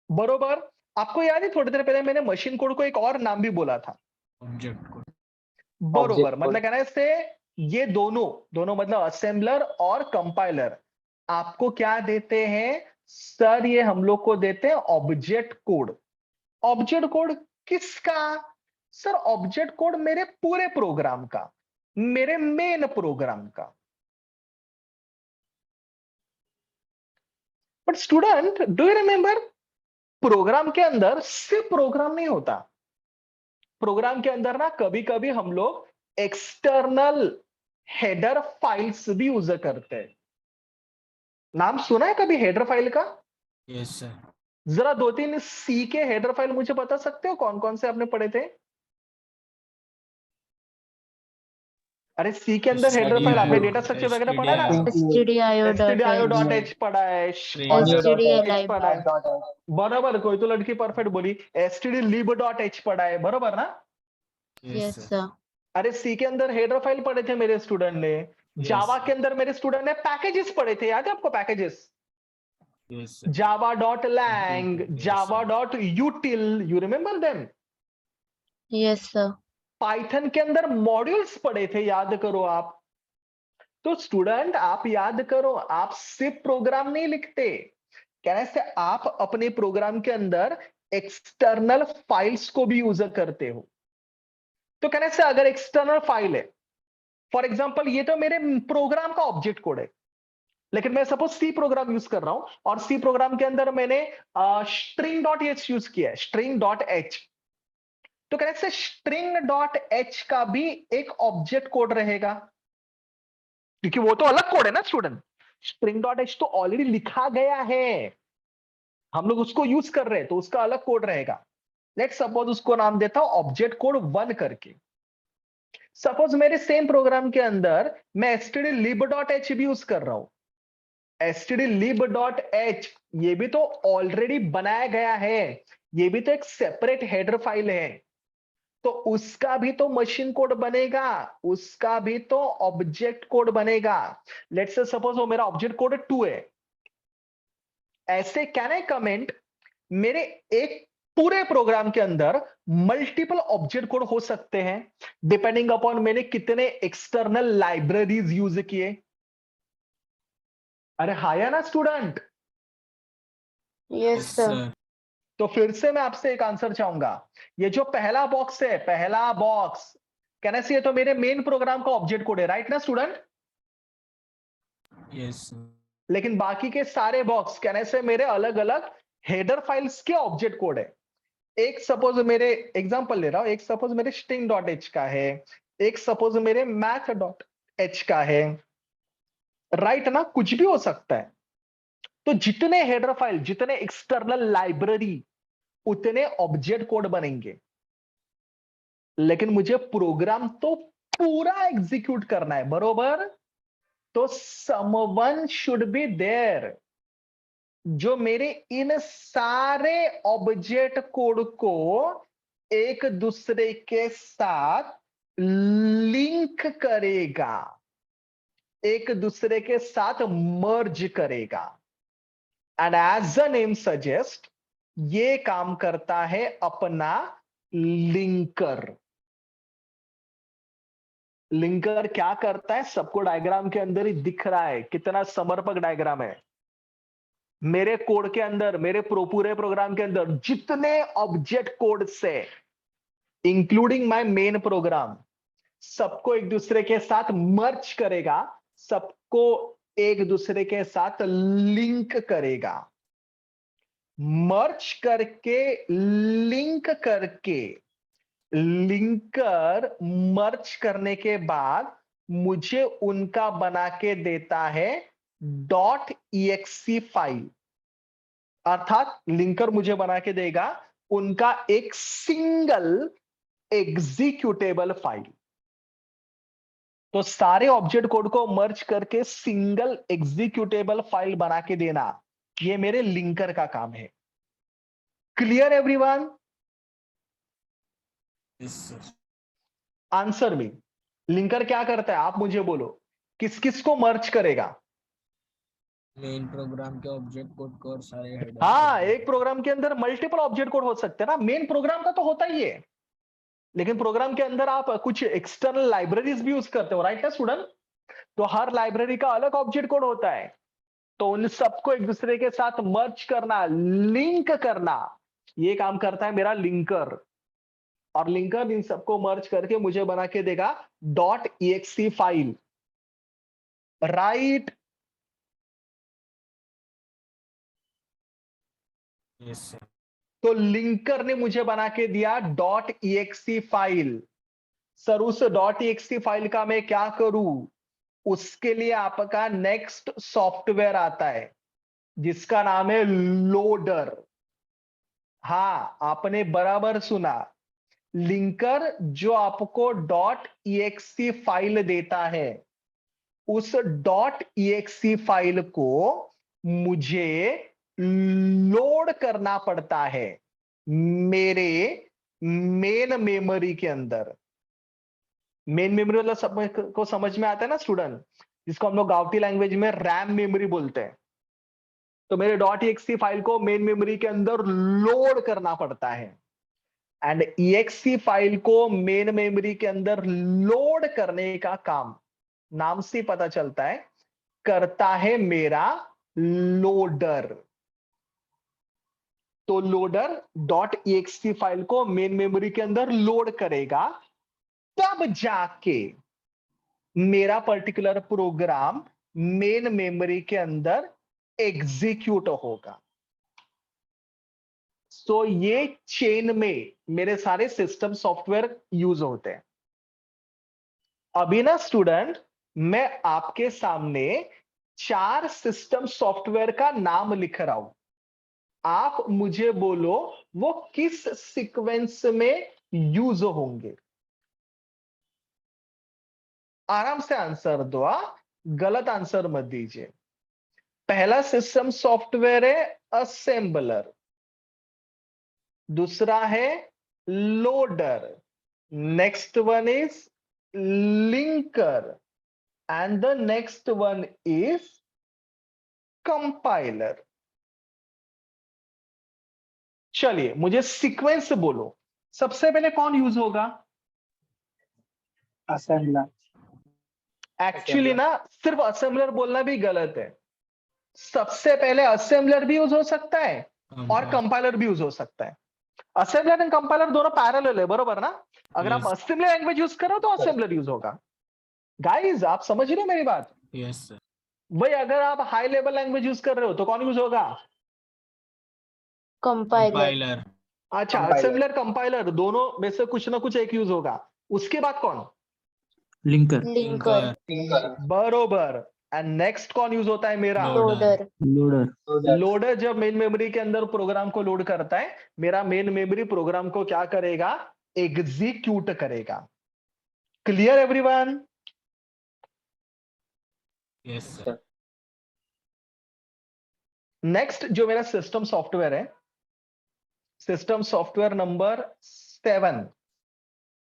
बरोबर। आपको याद है थोड़ी देर पहले मैंने मशीन कोड को एक और नाम भी बोला था। Object code. बरोबर, Object मतलब कहना है इससे ये दोनों दोनों मतलब असेंबलर और कंपाइलर आपको क्या देते हैं? सर ये हम लोग को देते हैं ऑब्जेक्ट कोड। ऑब्जेक्ट कोड किसका? सर ऑब्जेक्ट कोड मेरे पूरे प्रोग्राम का, मेरे मेन प्रोग्राम का। But student, do you remember, program के अंदर सिर्फ प्रोग्राम नहीं होता। प्रोग्राम के अंदर ना कभी कभी हम लोग एक्सटर्नल हेडर फाइल्स भी यूज करते हैं। नाम सुना है कभी हेडर फाइल का? Yes, sir. जरा 2-3 सी के हेडर फाइल मुझे बता सकते हो कौन कौन से आपने पढ़े थे? अरे सी के अंदर हेडर फाइल आपने डेटा स्ट्रक्चर वगैरह पढ़ा है ना? stdio.h पढ़ा है, stdio.h पढ़ा है, बराबर। कोई तो लड़की परफेक्ट बोली। stdlib.h पढ़ा है, बराबर ना? Yes, Yes, sir. sir. अरे सी के अंदर हेडर फाइल पढ़े थे मेरे स्टूडेंट ने। Yes, जावा sir. के अंदर मेरे स्टूडेंट ने पैकेजेस पढ़े थे, याद है आपको packages? Yes, sir. java.lang, Yes, sir. java.util, you remember them? Yes, sir. Python के अंदर मॉड्यूल्स पढ़े थे, याद करो आप। तो स्टूडेंट आप याद करो, आप सिर्फ प्रोग्राम नहीं लिखते, कहने से आप अपने प्रोग्राम के अंदर एक्सटर्नल फाइल्स को भी यूज करते हो। तो कहने से अगर एक्सटर्नल फाइल है, फॉर एग्जांपल ये तो मेरे प्रोग्राम का ऑब्जेक्ट कोड है, लेकिन मैं सपोज सी प्रोग्राम यूज कर रहा हूं और सी प्रोग्राम के अंदर मैंने string.h यूज किया है, string.h। तो कहने से string.h का भी एक ऑब्जेक्ट कोड रहेगा, क्योंकि वो तो अलग कोड है ना स्टूडेंट। string.h तो ऑलरेडी लिखा गया है, हम लोग उसको यूज कर रहे हैं, तो उसका अलग कोड रहेगा। लेट्स सपोज उसको नाम देता हूं ऑब्जेक्ट कोड 1 करके। सपोज मेरे सेम प्रोग्राम के अंदर मैं stdlib.h भी यूज कर रहा हूं। stdlib.h ये भी तो ऑलरेडी बनाया गया है, ये भी तो एक सेपरेट हेडर फाइल है, तो उसका भी तो मशीन कोड बनेगा, उसका भी तो ऑब्जेक्ट कोड बनेगा। लेट्स से सपोज वो मेरा ऑब्जेक्ट कोड 2 है। ऐसे कैन आई कमेंट मेरे एक पूरे प्रोग्राम के अंदर मल्टीपल ऑब्जेक्ट कोड हो सकते हैं, डिपेंडिंग अपॉन मैंने कितने एक्सटर्नल लाइब्रेरीज यूज किए। अरे हाया ना student? Yes, Yes, sir. sir. तो फिर से मैं आपसे एक आंसर चाहूंगा। ये जो पहला बॉक्स है, पहला बॉक्स कहना चाहिए तो मेरे मेन प्रोग्राम का ऑब्जेक्ट कोड है, राइट ना स्टूडेंट? Yes, sir. लेकिन बाकी के सारे बॉक्स कहने से मेरे अलग अलग हेडर फाइल्स के ऑब्जेक्ट कोड है। एक सपोज मेरे एग्जांपल ले रहा हूं, एक सपोज मेरे string.h का है, एक सपोज मेरे math.h का है, राइट ना, कुछ भी हो सकता है। तो जितने हेडर फाइल, जितने एक्सटर्नल लाइब्रेरी, उतने ऑब्जेक्ट कोड बनेंगे। लेकिन मुझे प्रोग्राम तो पूरा एग्जीक्यूट करना है, बरोबर। तो समवन शुड बी देयर जो मेरे इन सारे ऑब्जेक्ट कोड को एक दूसरे के साथ लिंक करेगा, एक दूसरे के साथ मर्ज करेगा। And as the name suggest, ये काम करता है अपना लिंकर। लिंकर क्या करता है, सबको डायग्राम के अंदर ही दिख रहा है, कितना समर्पक डायग्राम है। मेरे कोड के अंदर, मेरे पूरे प्रोग्राम के अंदर जितने ऑब्जेक्ट कोड से, इंक्लूडिंग माय मेन प्रोग्राम, सबको एक दूसरे के साथ मर्ज करेगा, सबको एक दूसरे के साथ लिंक करेगा। मर्ज करके, लिंक करके, लिंकर मर्ज करने के बाद मुझे उनका बना के देता है .exe फाइल। अर्थात लिंकर मुझे बना के देगा उनका एक सिंगल एग्जीक्यूटेबल फाइल। तो सारे ऑब्जेक्ट कोड को मर्ज करके सिंगल एग्जीक्यूटेबल फाइल बना के देना, ये मेरे लिंकर का काम है। Clear everyone? Yes sir. Answer me, linker क्या करता है, आप मुझे बोलो, किस किस को मर्ज करेगा? मेन प्रोग्राम के ऑब्जेक्ट कोड को और सारे हेडर। हाँ, एक प्रोग्राम के अंदर मल्टीपल ऑब्जेक्ट कोड हो सकते हैं ना, मेन प्रोग्राम का तो होता ही है, लेकिन प्रोग्राम के अंदर आप कुछ एक्सटर्नल लाइब्रेरीज भी यूज करते हो, राइट ना स्टूडेंट? तो हर लाइब्रेरी का अलग ऑब्जेक्ट कोड होता है, तो उन सबको एक दूसरे के साथ मर्ज करना, लिंक करना, ये काम करता है मेरा लिंकर। और लिंकर इन सबको मर्ज करके मुझे बना के देगा .exe file, right? Yes sir. तो लिंकर ने मुझे बना के दिया .exe फाइल। सर उस .exe फाइल का मैं क्या करूं? उसके लिए आपका नेक्स्ट सॉफ्टवेयर आता है जिसका नाम है लोडर। हाँ, आपने बराबर सुना, लिंकर जो आपको .exe फाइल देता है, उस .exe फाइल को मुझे लोड करना पड़ता है मेरे मेन मेमोरी के अंदर। मेन मेमोरी वाला सब को समझ में आता है ना स्टूडेंट, जिसको हम लोग गावठी लैंग्वेज में रैम मेमोरी बोलते हैं। तो मेरे .exe फाइल को मेन मेमोरी के अंदर लोड करना पड़ता है, एंड exe फाइल को मेन मेमोरी के अंदर लोड करने का काम, नाम से पता चलता है, करता है मेरा लोडर। तो लोडर .exe फाइल को मेन मेमोरी के अंदर लोड करेगा, तब जाके मेरा पर्टिकुलर प्रोग्राम मेन मेमोरी के अंदर एग्जीक्यूट होगा। सो ये चेन में मेरे सारे सिस्टम सॉफ्टवेयर यूज होते हैं। अभी ना स्टूडेंट, मैं आपके सामने 4 सिस्टम सॉफ्टवेयर का नाम लिख रहा हूं, आप मुझे बोलो वो किस सीक्वेंस में यूज होंगे। आराम से आंसर दो, गलत आंसर मत दीजिए। पहला सिस्टम सॉफ्टवेयर है असेंबलर, दूसरा है loader, next one is linker, and the next one is compiler. चलिए मुझे सीक्वेंस बोलो, सबसे पहले कौन यूज होगा? असेंबलर। एक्चुअली ना सिर्फ असेंबलर बोलना भी गलत है, सबसे पहले असेंबलर भी यूज हो सकता है और कंपाइलर भी यूज हो सकता है। असेंबलर एंड कंपाइलर दोनों पैरेलल है, बरोबर ना? अगर आप Yes. असेंबली लैंग्वेज यूज करो तो असेंबलर यूज होगा। गाइस आप समझ रहे हो मेरी बात? Yes sir. भाई अगर आप हाई लेवल लैंग्वेज यूज कर रहे हो तो कौन यूज होगा? Compiler. कंपाइलर। अच्छा, Compiler. असेंबलर कंपाइलर दोनों में से कुछ ना कुछ एक यूज होगा। उसके बाद कौन? लिंकर। Linker. लिंकर। बरोबर। एंड नेक्स्ट कौन यूज होता है मेरा? Loader. Loader. लोडर जब मेन मेमोरी के अंदर प्रोग्राम को लोड करता है, मेरा मेन मेमोरी प्रोग्राम को क्या करेगा? एग्जीक्यूट करेगा। Clear everyone? Yes sir. Next जो मेरा सिस्टम सॉफ्टवेयर है, सिस्टम सॉफ्टवेयर नंबर 7,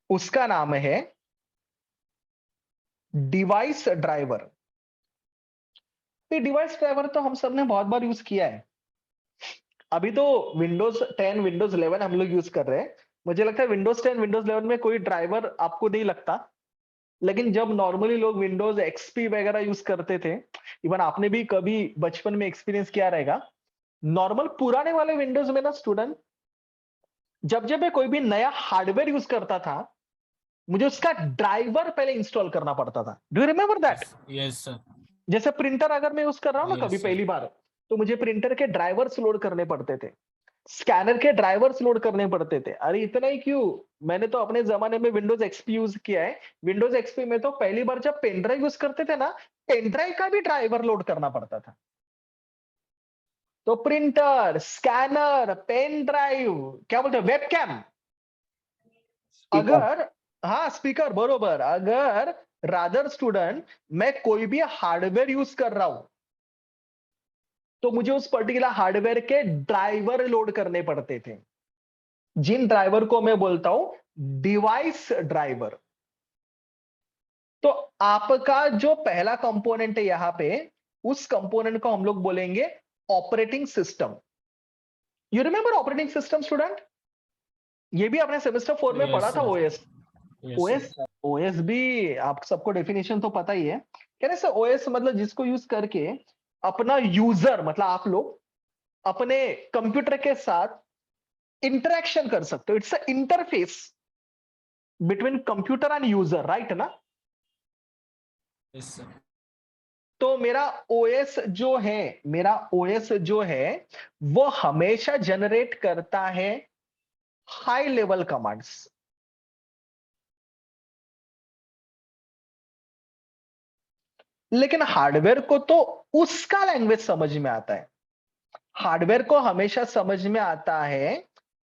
उसका नाम है डिवाइस ड्राइवर। ये डिवाइस ड्राइवर तो हम सबने बहुत बार यूज किया है। अभी तो विंडोज 10 विंडोज 11 हम लोग यूज कर रहे हैं। मुझे लगता है विंडोज 10 विंडोज 11 में कोई ड्राइवर आपको नहीं लगता, लेकिन जब नॉर्मली लोग विंडोज एक्सपी वगैरह यूज करते थे, इवन आपने भी कभी बचपन में एक्सपीरियंस किया रहेगा, नॉर्मल पुराने वाले विंडोज में ना स्टूडेंट, जब जब मैं कोई भी नया हार्डवेयर यूज करता था, मुझे उसका ड्राइवर पहले इंस्टॉल करना पड़ता था। Do you remember that? Yes sir. जैसे प्रिंटर अगर मैं यूज कर रहा हूं ना Yes, कभी sir. पहली बार, तो मुझे प्रिंटर के ड्राइवर्स लोड करने पड़ते थे, स्कैनर के ड्राइवर्स लोड करने पड़ते थे। अरे इतना ही क्यों, मैंने तो अपने जमाने में विंडोज एक्सपी यूज किया है। विंडोज एक्सपी में तो पहली बार जब पेन ड्राइव यूज करते थे ना, पेन ड्राइव का भी ड्राइवर लोड करना पड़ता था। तो प्रिंटर, स्कैनर, पेन ड्राइव, क्या बोलते हैं, वेबकैम, अगर, हाँ स्पीकर, बरोबर, अगर रादर स्टूडेंट मैं कोई भी हार्डवेयर यूज कर रहा हूं, तो मुझे उस पर्टिकुलर हार्डवेयर के ड्राइवर लोड करने पड़ते थे, जिन ड्राइवर को मैं बोलता हूं डिवाइस ड्राइवर। तो आपका जो पहला कंपोनेंट है यहां पे, उस कंपोनेंट को हम लोग बोलेंगे operating system. You remember operating system student? ये भी आपने सेमेस्टर 4 में Yes, पढ़ा था। sir. OS, Yes, OS, sir. OS भी आप सबको डेफिनेशन तो पता ही है। कहने से ओएस मतलब जिसको यूज करके अपना यूजर, मतलब आप लोग अपने कंप्यूटर के साथ इंटरेक्शन कर सकते हो। It's a interface between computer and user, right ना? Yes, sir. तो मेरा ओएस जो है, मेरा ओएस जो है, वो हमेशा जनरेट करता है हाई लेवल कमांड्स। लेकिन हार्डवेयर को तो उसका लैंग्वेज समझ में आता है। हार्डवेयर को हमेशा समझ में आता है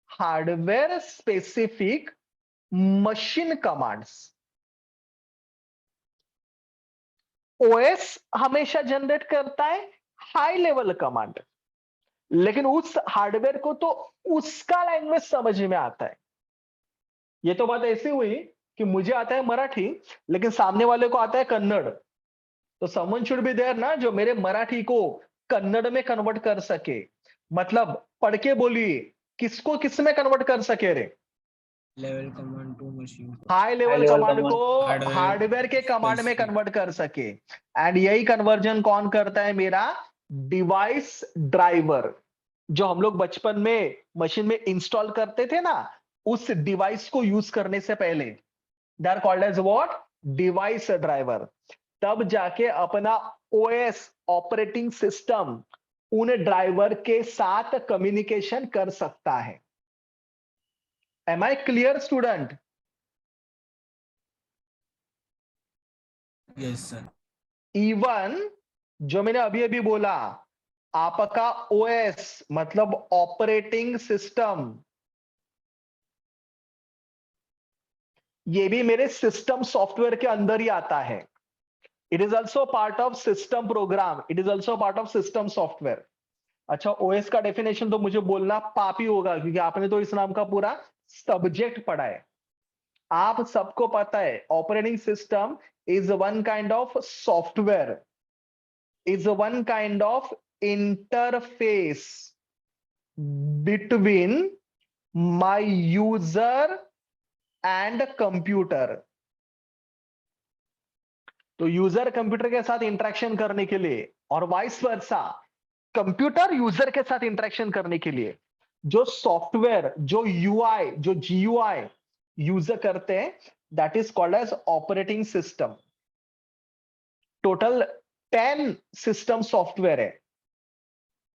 hardware specific machine commands. OS हमेशा जनरेट करता है हाई लेवल कमांड, लेकिन उस हार्डवेयर को तो उसका लैंग्वेज समझ में आता है। ये तो बात ऐसी हुई कि मुझे आता है मराठी, लेकिन सामने वाले को आता है कन्नड़, तो समवन शुड बी देयर ना जो मेरे मराठी को कन्नड़ में कन्वर्ट कर सके। मतलब पढ़ के बोलिए, किसको किस में कन्वर्ट कर सके रे? Level command to machine. High level level command command. को हार्डवेयर के कमांड में कन्वर्ट कर सके। एंड यही कन्वर्जन कौन करता है? मेरा डिवाइस ड्राइवर, जो हम लोग बचपन में मशीन में इंस्टॉल करते थे ना, उस डिवाइस को यूज करने से पहले, they are called as what? Device driver. तब जाके अपना ओएस, ऑपरेटिंग सिस्टम, उन ड्राइवर के साथ कम्युनिकेशन कर सकता है। Am I clear student? Yes sir. Even जो मैंने अभी अभी बोला, आपका ओएस मतलब ऑपरेटिंग सिस्टम, ये भी मेरे सिस्टम सॉफ्टवेयर के अंदर ही आता है। It is also part of system program, it is also part of system software. अच्छा, ओएस का डेफिनेशन तो मुझे बोलना पाप ही होगा, क्योंकि आपने तो इस नाम का पूरा सब्जेक्ट पढ़ा है। आप सबको पता है operating system is one kind of software, is one kind of interface between my user and computer। तो यूजर कंप्यूटर के साथ इंटरेक्शन करने के लिए, और वाइस वर्सा, कंप्यूटर यूजर के साथ इंटरेक्शन करने के लिए जो सॉफ्टवेयर, जो यूआई, जो जीयूआई यूजर करते हैं, that is called as operating system. Total 10 system software है।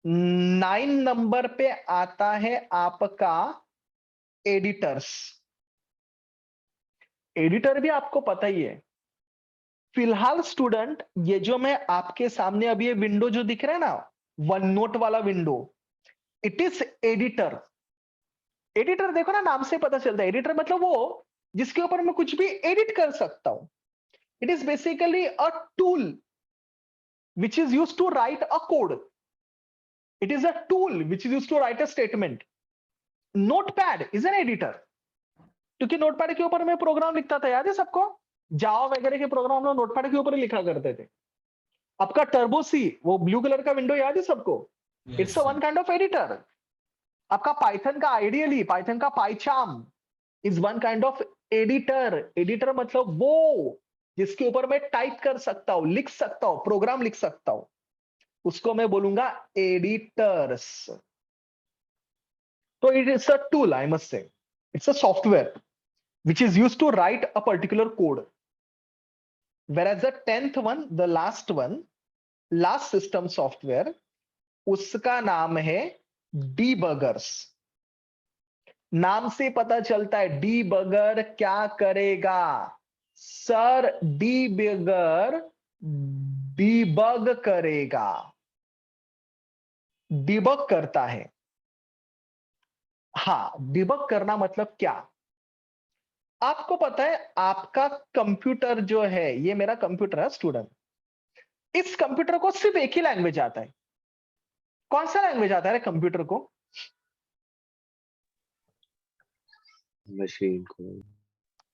9 नंबर पे आता है आपका एडिटर्स। एडिटर भी आपको पता ही है, फिलहाल स्टूडेंट, ये जो मैं आपके सामने अभी ये विंडो जो दिख रहा है ना, वन नोट वाला window, it is editor. Editor देखो ना, नाम से पता चलता है, एडिटर मतलब वो जिसके ऊपर मैं कुछ भी एडिट कर सकता हूं। It is basically a tool which is use to write a code. It is a tool which is use to write a statement. Notepad is an editor, क्योंकि नोटपैड के ऊपर मैं प्रोग्राम लिखता था, याद है सबको? जावा वगैरह के प्रोग्राम लोग नोटपैड के ऊपर ही लिखा करते थे। आपका टर्बो सी, वो ब्लू कलर का विंडो याद है सबको? It's a one kind of editor. आपका पाइथन का आइडियली पाइथन का PyCharm is one kind of editor. Editor मतलब वो जिसके ऊपर मैं टाइप कर सकता हूं, लिख सकता हूं, प्रोग्राम लिख सकता हूं, उसको मैं बोलूंगा एडिटर्स। तो it is a tool, I must से it's a software which is used to write a particular code. Whereas the 10th one, the last system software, उसका नाम है डीबगर्स। नाम से पता चलता है डीबगर क्या करेगा सर? डीबगर डीबग करेगा, डिबग करता है। हाँ, डिबग करना मतलब क्या? आपको पता है आपका कंप्यूटर जो है, ये मेरा कंप्यूटर है स्टूडेंट, इस कंप्यूटर को सिर्फ एक ही लैंग्वेज आता है। कौन सा लैंग्वेज आता है कंप्यूटर को? मशीन को।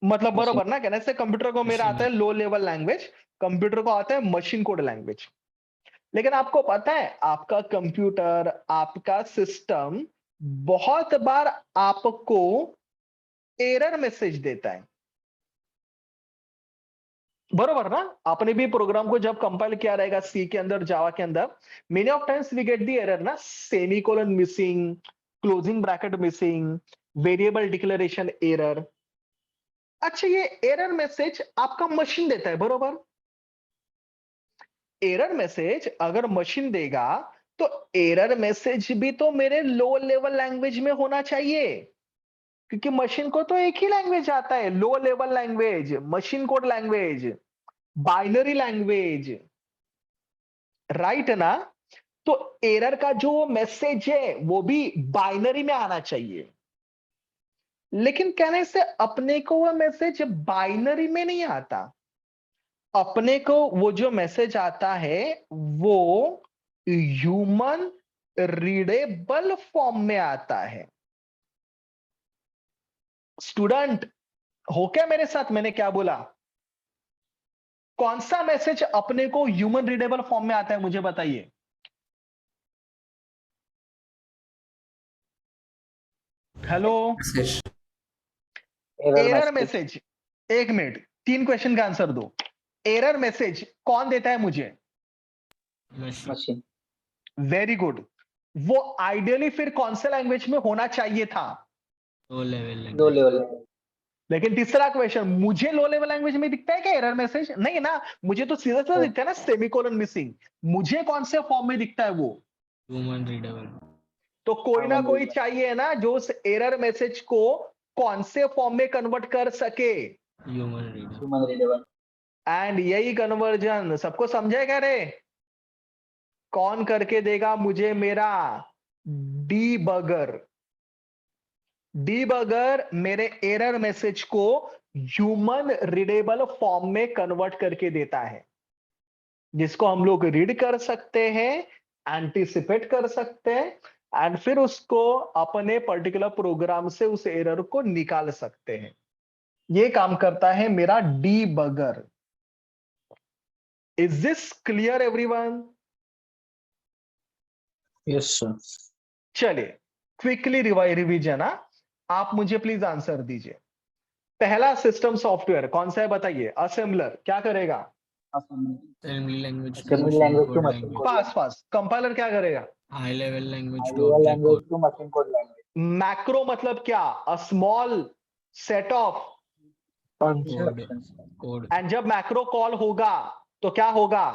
मतलब बरोबर ना कहने से, कंप्यूटर को मेरा आता है लो लेवल लैंग्वेज, कंप्यूटर को आता है मशीन कोड लैंग्वेज। लेकिन आपको पता है आपका कंप्यूटर, आपका सिस्टम बहुत बार आपको एरर मैसेज देता है, बरोबर ना? आपने भी प्रोग्राम को जब कंपाइल किया रहेगा सी के अंदर, जावा के अंदर, many of times we get the error ना, semicolon missing, closing bracket missing, variable declaration error. अच्छा, ये एरर मैसेज आपका मशीन देता है, बरोबर? एरर मैसेज अगर मशीन देगा तो एरर मैसेज भी तो मेरे लो लेवल लैंग्वेज में होना चाहिए, क्योंकि मशीन को तो एक ही लैंग्वेज आता है, लो level language, machine code language, binary language, right ना? तो एरर का जो मैसेज है वो भी बाइनरी में आना चाहिए। लेकिन कहने से अपने को वो मैसेज बाइनरी में नहीं आता, अपने को वो जो मैसेज आता है वो ह्यूमन रीडेबल फॉर्म में आता है। स्टूडेंट, हो क्या मेरे साथ? मैंने क्या बोला? कौन सा मैसेज अपने को ह्यूमन रीडेबल फॉर्म में आता है, मुझे बताइए। हेलो? Error message. एक मिनट, 3 क्वेश्चन का आंसर दो। एरर मैसेज कौन देता है मुझे? मशीन। Very good. वो आइडियली फिर कौन से लैंग्वेज में होना चाहिए था? लो लो लेवल। लेवल। लेकिन तीसरा क्वेश्चन, मुझे लो लेवल लैंग्वेज में दिखता है क्या एरर मैसेज? नहीं ना, मुझे तो सीधा सीधा दिखता है ना, सेमीकोलन मिसिंग। मुझे कौन से फॉर्म में दिखता है वो? Human readable. तो कोई ना कोई चाहिए ना जो उस एरर मैसेज को कौन से फॉर्म में कन्वर्ट कर सके? Human readable. रीडेबल। एंड यही कन्वर्जन सबको समझेगा रे? कौन करके देगा मुझे? मेरा डीबगर। डीबगर मेरे एरर मैसेज को ह्यूमन रीडेबल फॉर्म में कन्वर्ट करके देता है, जिसको हम लोग रीड कर सकते हैं, एंटीसिपेट कर सकते हैं, एंड फिर उसको अपने पर्टिकुलर प्रोग्राम से उस एरर को निकाल सकते हैं। ये काम करता है मेरा debugger. Is this clear everyone? Yes, sir. चलिए क्विकली रिवीजन। आप मुझे प्लीज आंसर दीजिए। पहला सिस्टम सॉफ्टवेयर कौन सा है बताइए? असेंबलर क्या करेगा? Assembly language Assembly language to machine code. पास पास। कंपाइलर क्या करेगा? High level language to High level object language code. to machine code language. Macro मतलब क्या? A small set of, Instructions. Code. And जब मैक्रो कॉल होगा तो क्या होगा?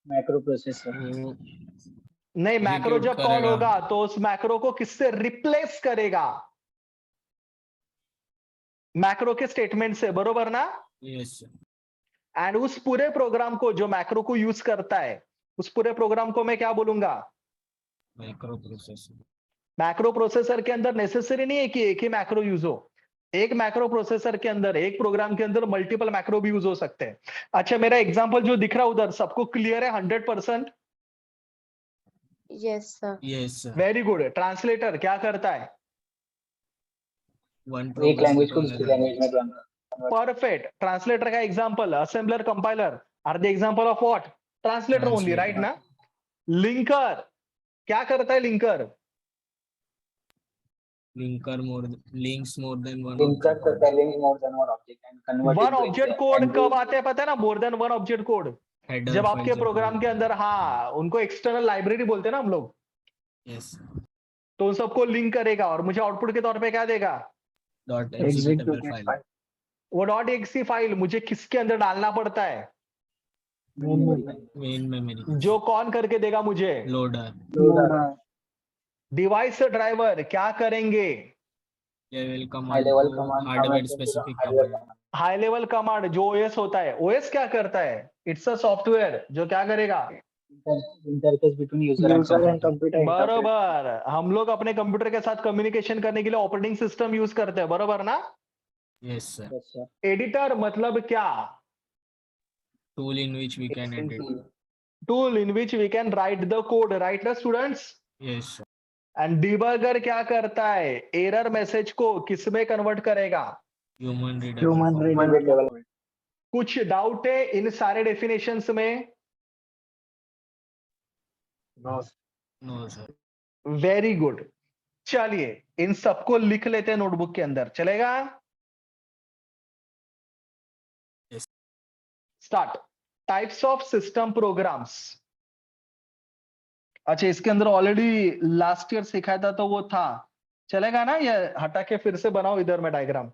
Microprocessor. नहीं, मैक्रो Execute जब कॉल करेगा। होगा तो उस मैक्रो को किससे रिप्लेस करेगा? मैक्रो के स्टेटमेंट से, बरोबर ना? यस। एंड उस पूरे प्रोग्राम को जो मैक्रो को यूज करता है, उस पूरे प्रोग्राम को मैं क्या बोलूंगा? Micro processor. मैक्रो प्रोसेसर के अंदर नेसेसरी नहीं है कि एक ही मैक्रो यूज हो। एक मैक्रो प्रोसेसर के अंदर, एक प्रोग्राम के अंदर मल्टीपल मैक्रो भी यूज हो सकते हैं। अच्छा, मेरा एग्जांपल जो दिख रहा है उधर सबको क्लियर है 100%? Yes, sir. Yes sir. Very good. Translator क्या करता है? वन एक प्रोग्राम लैंग्वेज को को अलग दूसरी लैंग्वेज में convert परफेक्ट। ट्रांसलेटर का example assembler, compiler are the example of what? Translator only, right ना? लिंकर क्या करता है? Linker links more than one linker object the links more than one object and convert one it to object into code and कब do आते हैं पता है ना? More than one object code header जब आपके प्रोग्राम के अंदर, हाँ, उनको एक्सटर्नल लाइब्रेरी बोलते हैं ना हम लोग, यस तो उन सबको लिंक करेगा और मुझे आउटपुट के तौर पे क्या देगा? Dot executable executable file. file. वो डॉट एक्सी फाइल मुझे किसके अंदर डालना पड़ता है? Main memory. Main memory. जो कौन करके देगा मुझे? लोडर। Loader. डिवाइस ड्राइवर क्या करेंगे? लेवल High कमांड level को command hardware converts into the specific hardware command. command. High level command जो ओएस होता है। ओएस क्या करता है? इट्स अ सॉफ्टवेयर जो क्या करेगा? Interface between user and computer. बरोबर। हम लोग अपने कंप्यूटर के साथ कम्युनिकेशन करने के लिए ऑपरेटिंग सिस्टम यूज करते हैं, बरोबर ना? Yes sir. Yes, sir. Editor मतलब क्या? Tool in which we can Editing edit. tool. Tool in which we can write the code, right ना students? Yes sir. And debugger क्या करता है? एरर मैसेज को किस में कन्वर्ट करेगा? Human reader. Human readable. कुछ डाउट है इन सारे डेफिनेशंस में? No sir. Very good. चलिए इन सबको लिख लेते हैं नोटबुक के अंदर, चलेगा? Yes. Start. Types of system programs. अच्छा, इसके अंदर ऑलरेडी लास्ट ईयर सिखाया था तो वो था, चलेगा ना? ये हटा के फिर से बनाओ इधर में डायग्राम।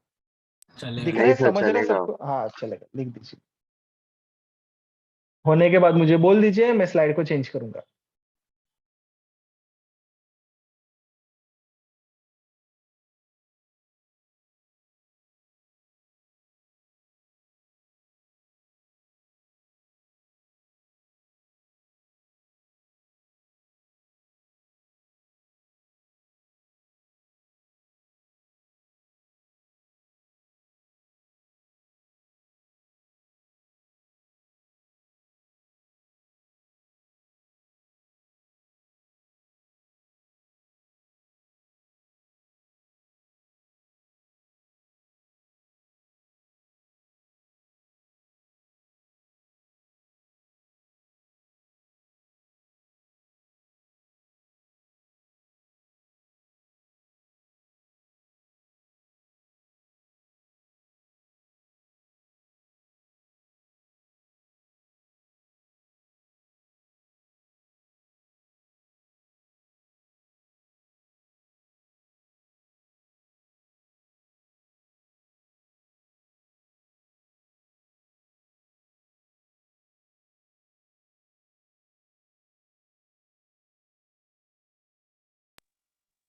चलेगा। दिख रहा है, समझ रहे हैं सबको? हाँ चलेगा, लिख दीजिए। होने के बाद मुझे बोल दीजिए, मैं स्लाइड को चेंज करूंगा।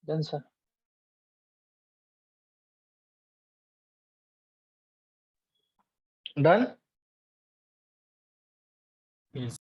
Done, sir. Done. Yes.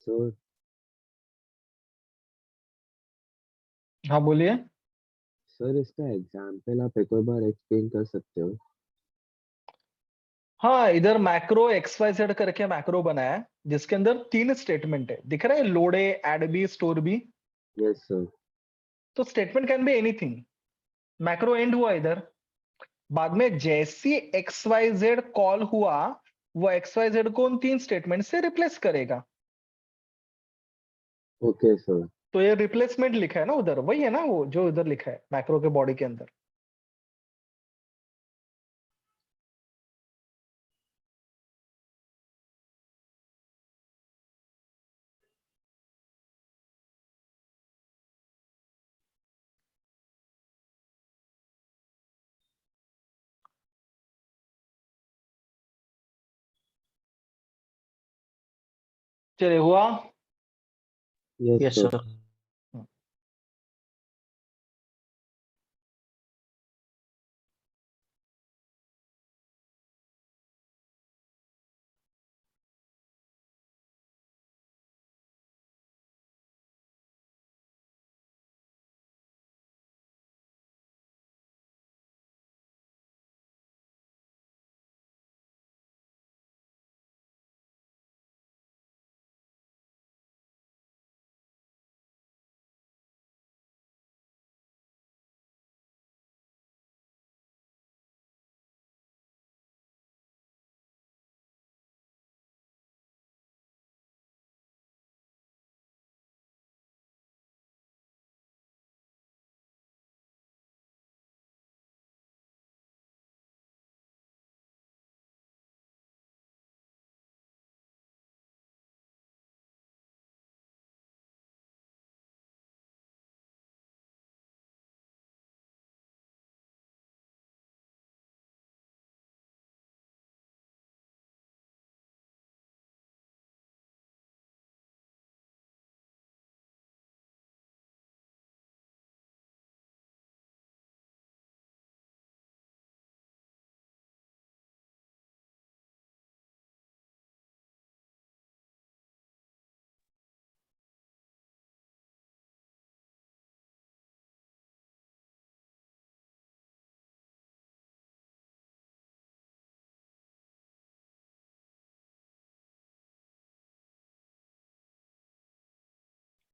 Sir हाँ बोलिए। सर इसका एग्जाम्पल आप एक और बार एक्सप्लेन कर सकते हो? हाँ, इधर मैक्रो एक्स वाई जेड करके मैक्रो बनाया है जिसके अंदर 3 स्टेटमेंट है, दिख रहा है, load A, add B, store B. Yes sir. तो statement can be anything. Macro end हुआ इधर, बाद में जैसी एक्स वाई जेड कॉल हुआ वो एक्स वाई जेड को उन 3 स्टेटमेंट से रिप्लेस करेगा। Okay sir. तो ये रिप्लेसमेंट लिखा है ना उधर, वही है ना वो जो उधर लिखा है मैक्रो के बॉडी के अंदर। चलिए हुआ। Yes Yes, sir. sir.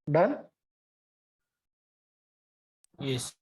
Done. Yes.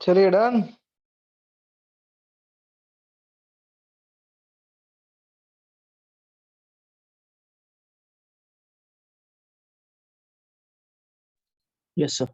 चलिए done. Yes, sir.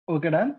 Okay done.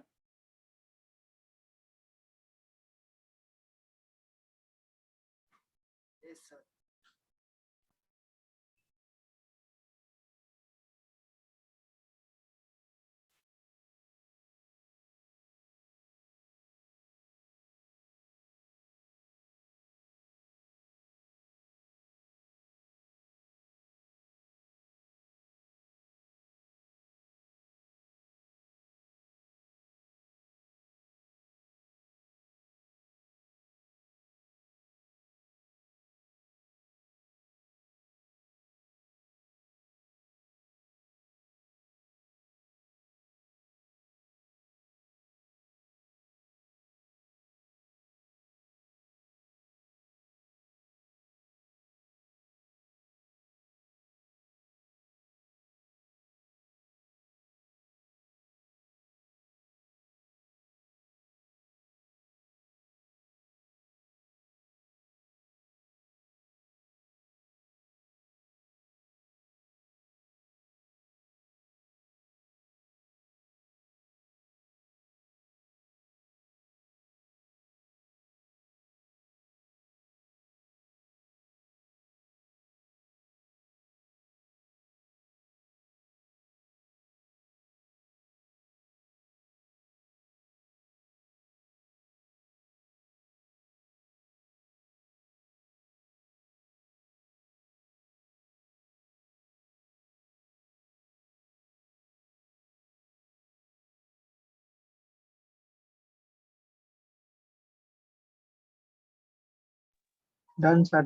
Done, sir.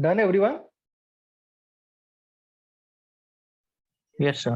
Done, everyone? Yes, sir.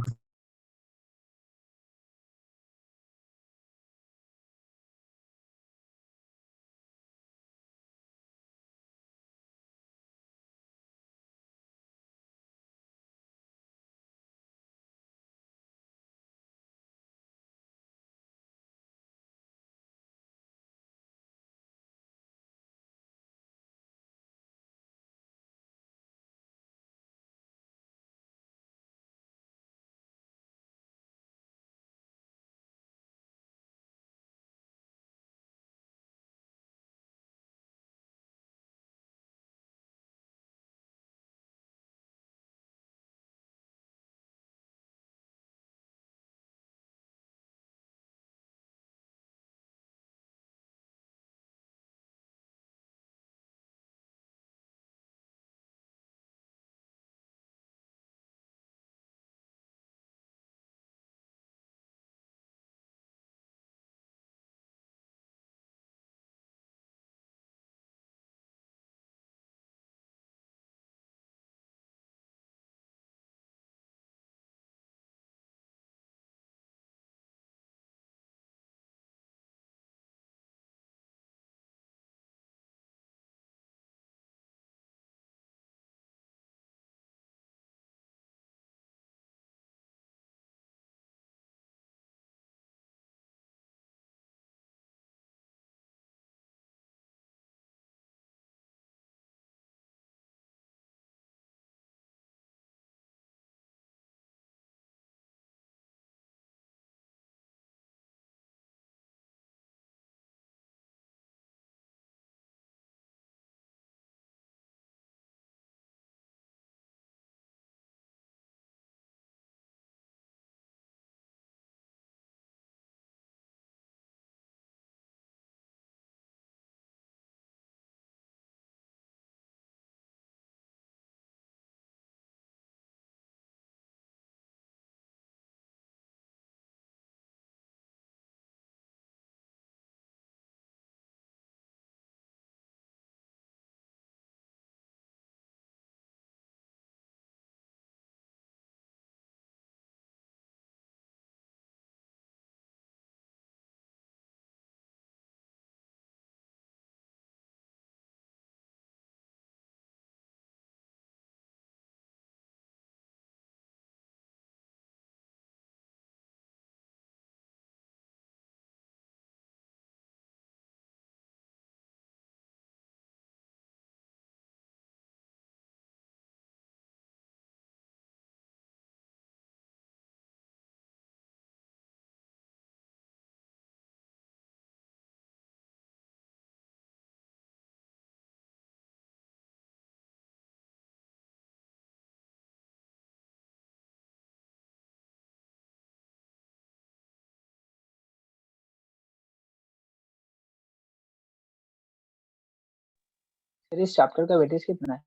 Sir इस चैप्टर का वेटेज कितना है?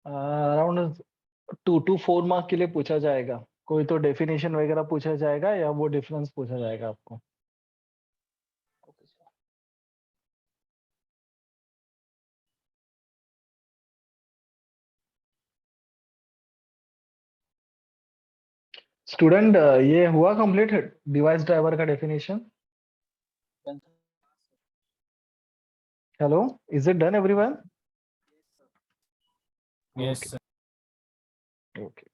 अराउंड 2 to 4 मार्क के लिए पूछा जाएगा। कोई तो डेफिनेशन वगैरह पूछा जाएगा या वो डिफरेंस पूछा जाएगा आपको। Okay sir. स्टूडेंट ये हुआ कंप्लीट डिवाइस ड्राइवर का definition? Hello, is it done everyone? Yes, sir. Okay.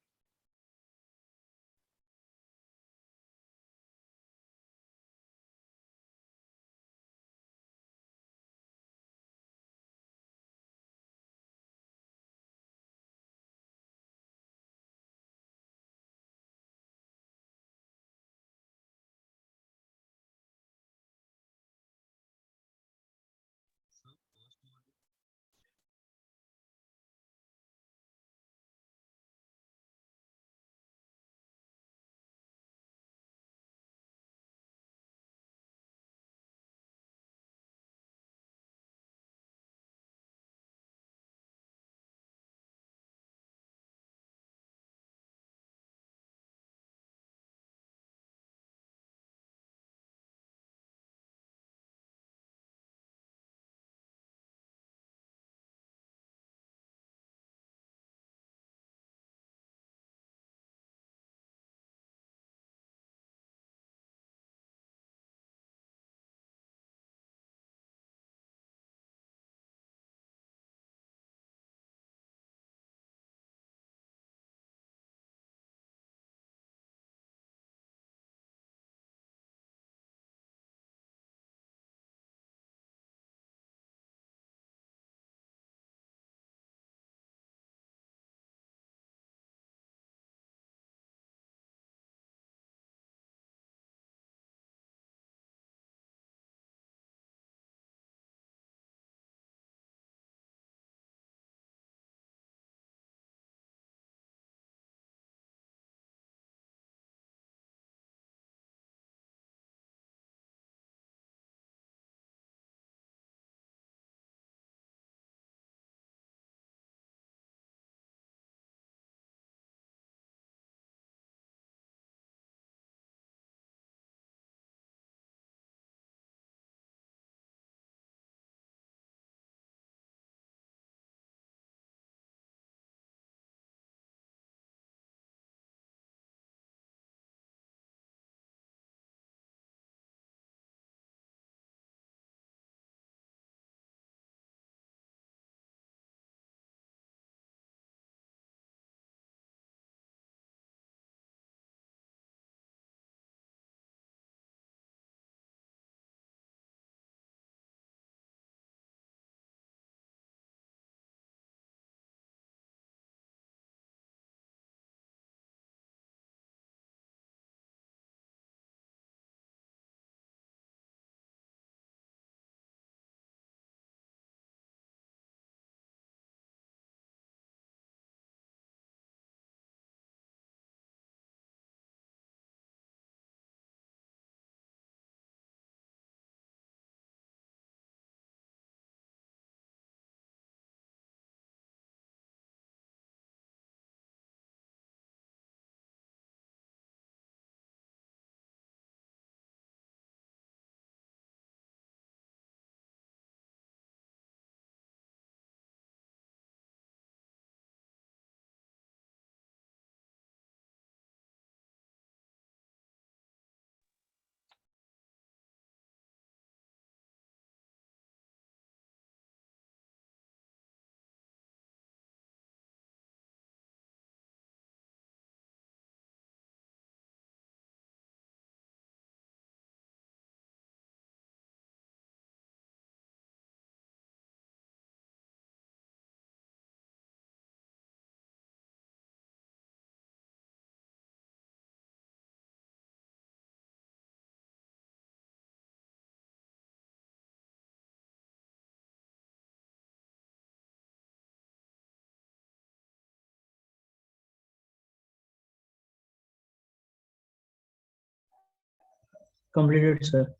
Completed, sir.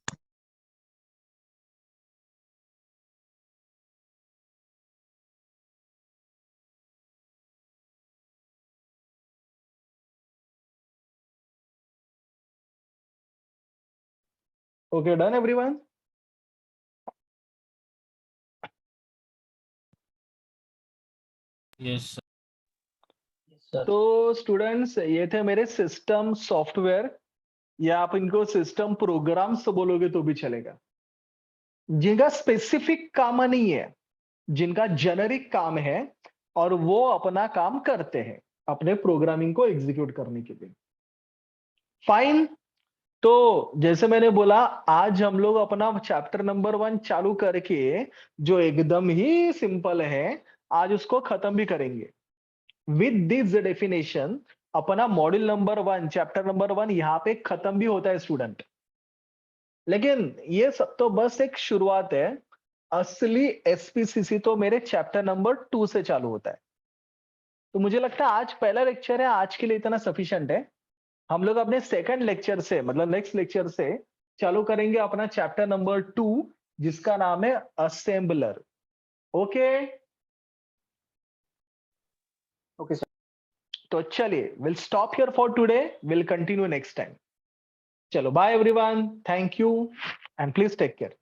Okay, done everyone? Yes, sir. Yes, sir. तो स्टूडेंट्स ये थे मेरे सिस्टम सॉफ्टवेयर, या आप इनको सिस्टम प्रोग्राम्स बोलोगे तो भी चलेगा, जिनका स्पेसिफिक काम नहीं है, जिनका जेनरिक काम है और वो अपना काम करते हैं अपने प्रोग्रामिंग को एग्जीक्यूट करने के लिए। फाइन। तो जैसे मैंने बोला, आज हम लोग अपना चैप्टर नंबर 1 चालू करके जो एकदम ही सिंपल है, आज उसको खत्म भी करेंगे। विद दिस डेफिनेशन अपना मॉड्यूल नंबर 1 चैप्टर नंबर 1 यहाँ पे खत्म भी होता है स्टूडेंट। लेकिन ये सब तो बस एक शुरुआत है, असली एसपीसीसी तो मेरे चैप्टर नंबर 2 से चालू होता है। तो मुझे लगता है आज पहला लेक्चर है, आज के लिए इतना सफिशिएंट है। हम लोग अपने सेकंड लेक्चर से, मतलब नेक्स्ट लेक्चर से चालू करेंगे अपना चैप्टर नंबर 2, जिसका नाम है असेंबलर। Okay Okay, sir. तो चलिए, will stop here for today, will continue next time. चलो bye everyone, thank you and please take care.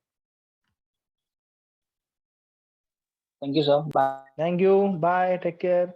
Thank you, sir. Bye. Thank you, bye, take care.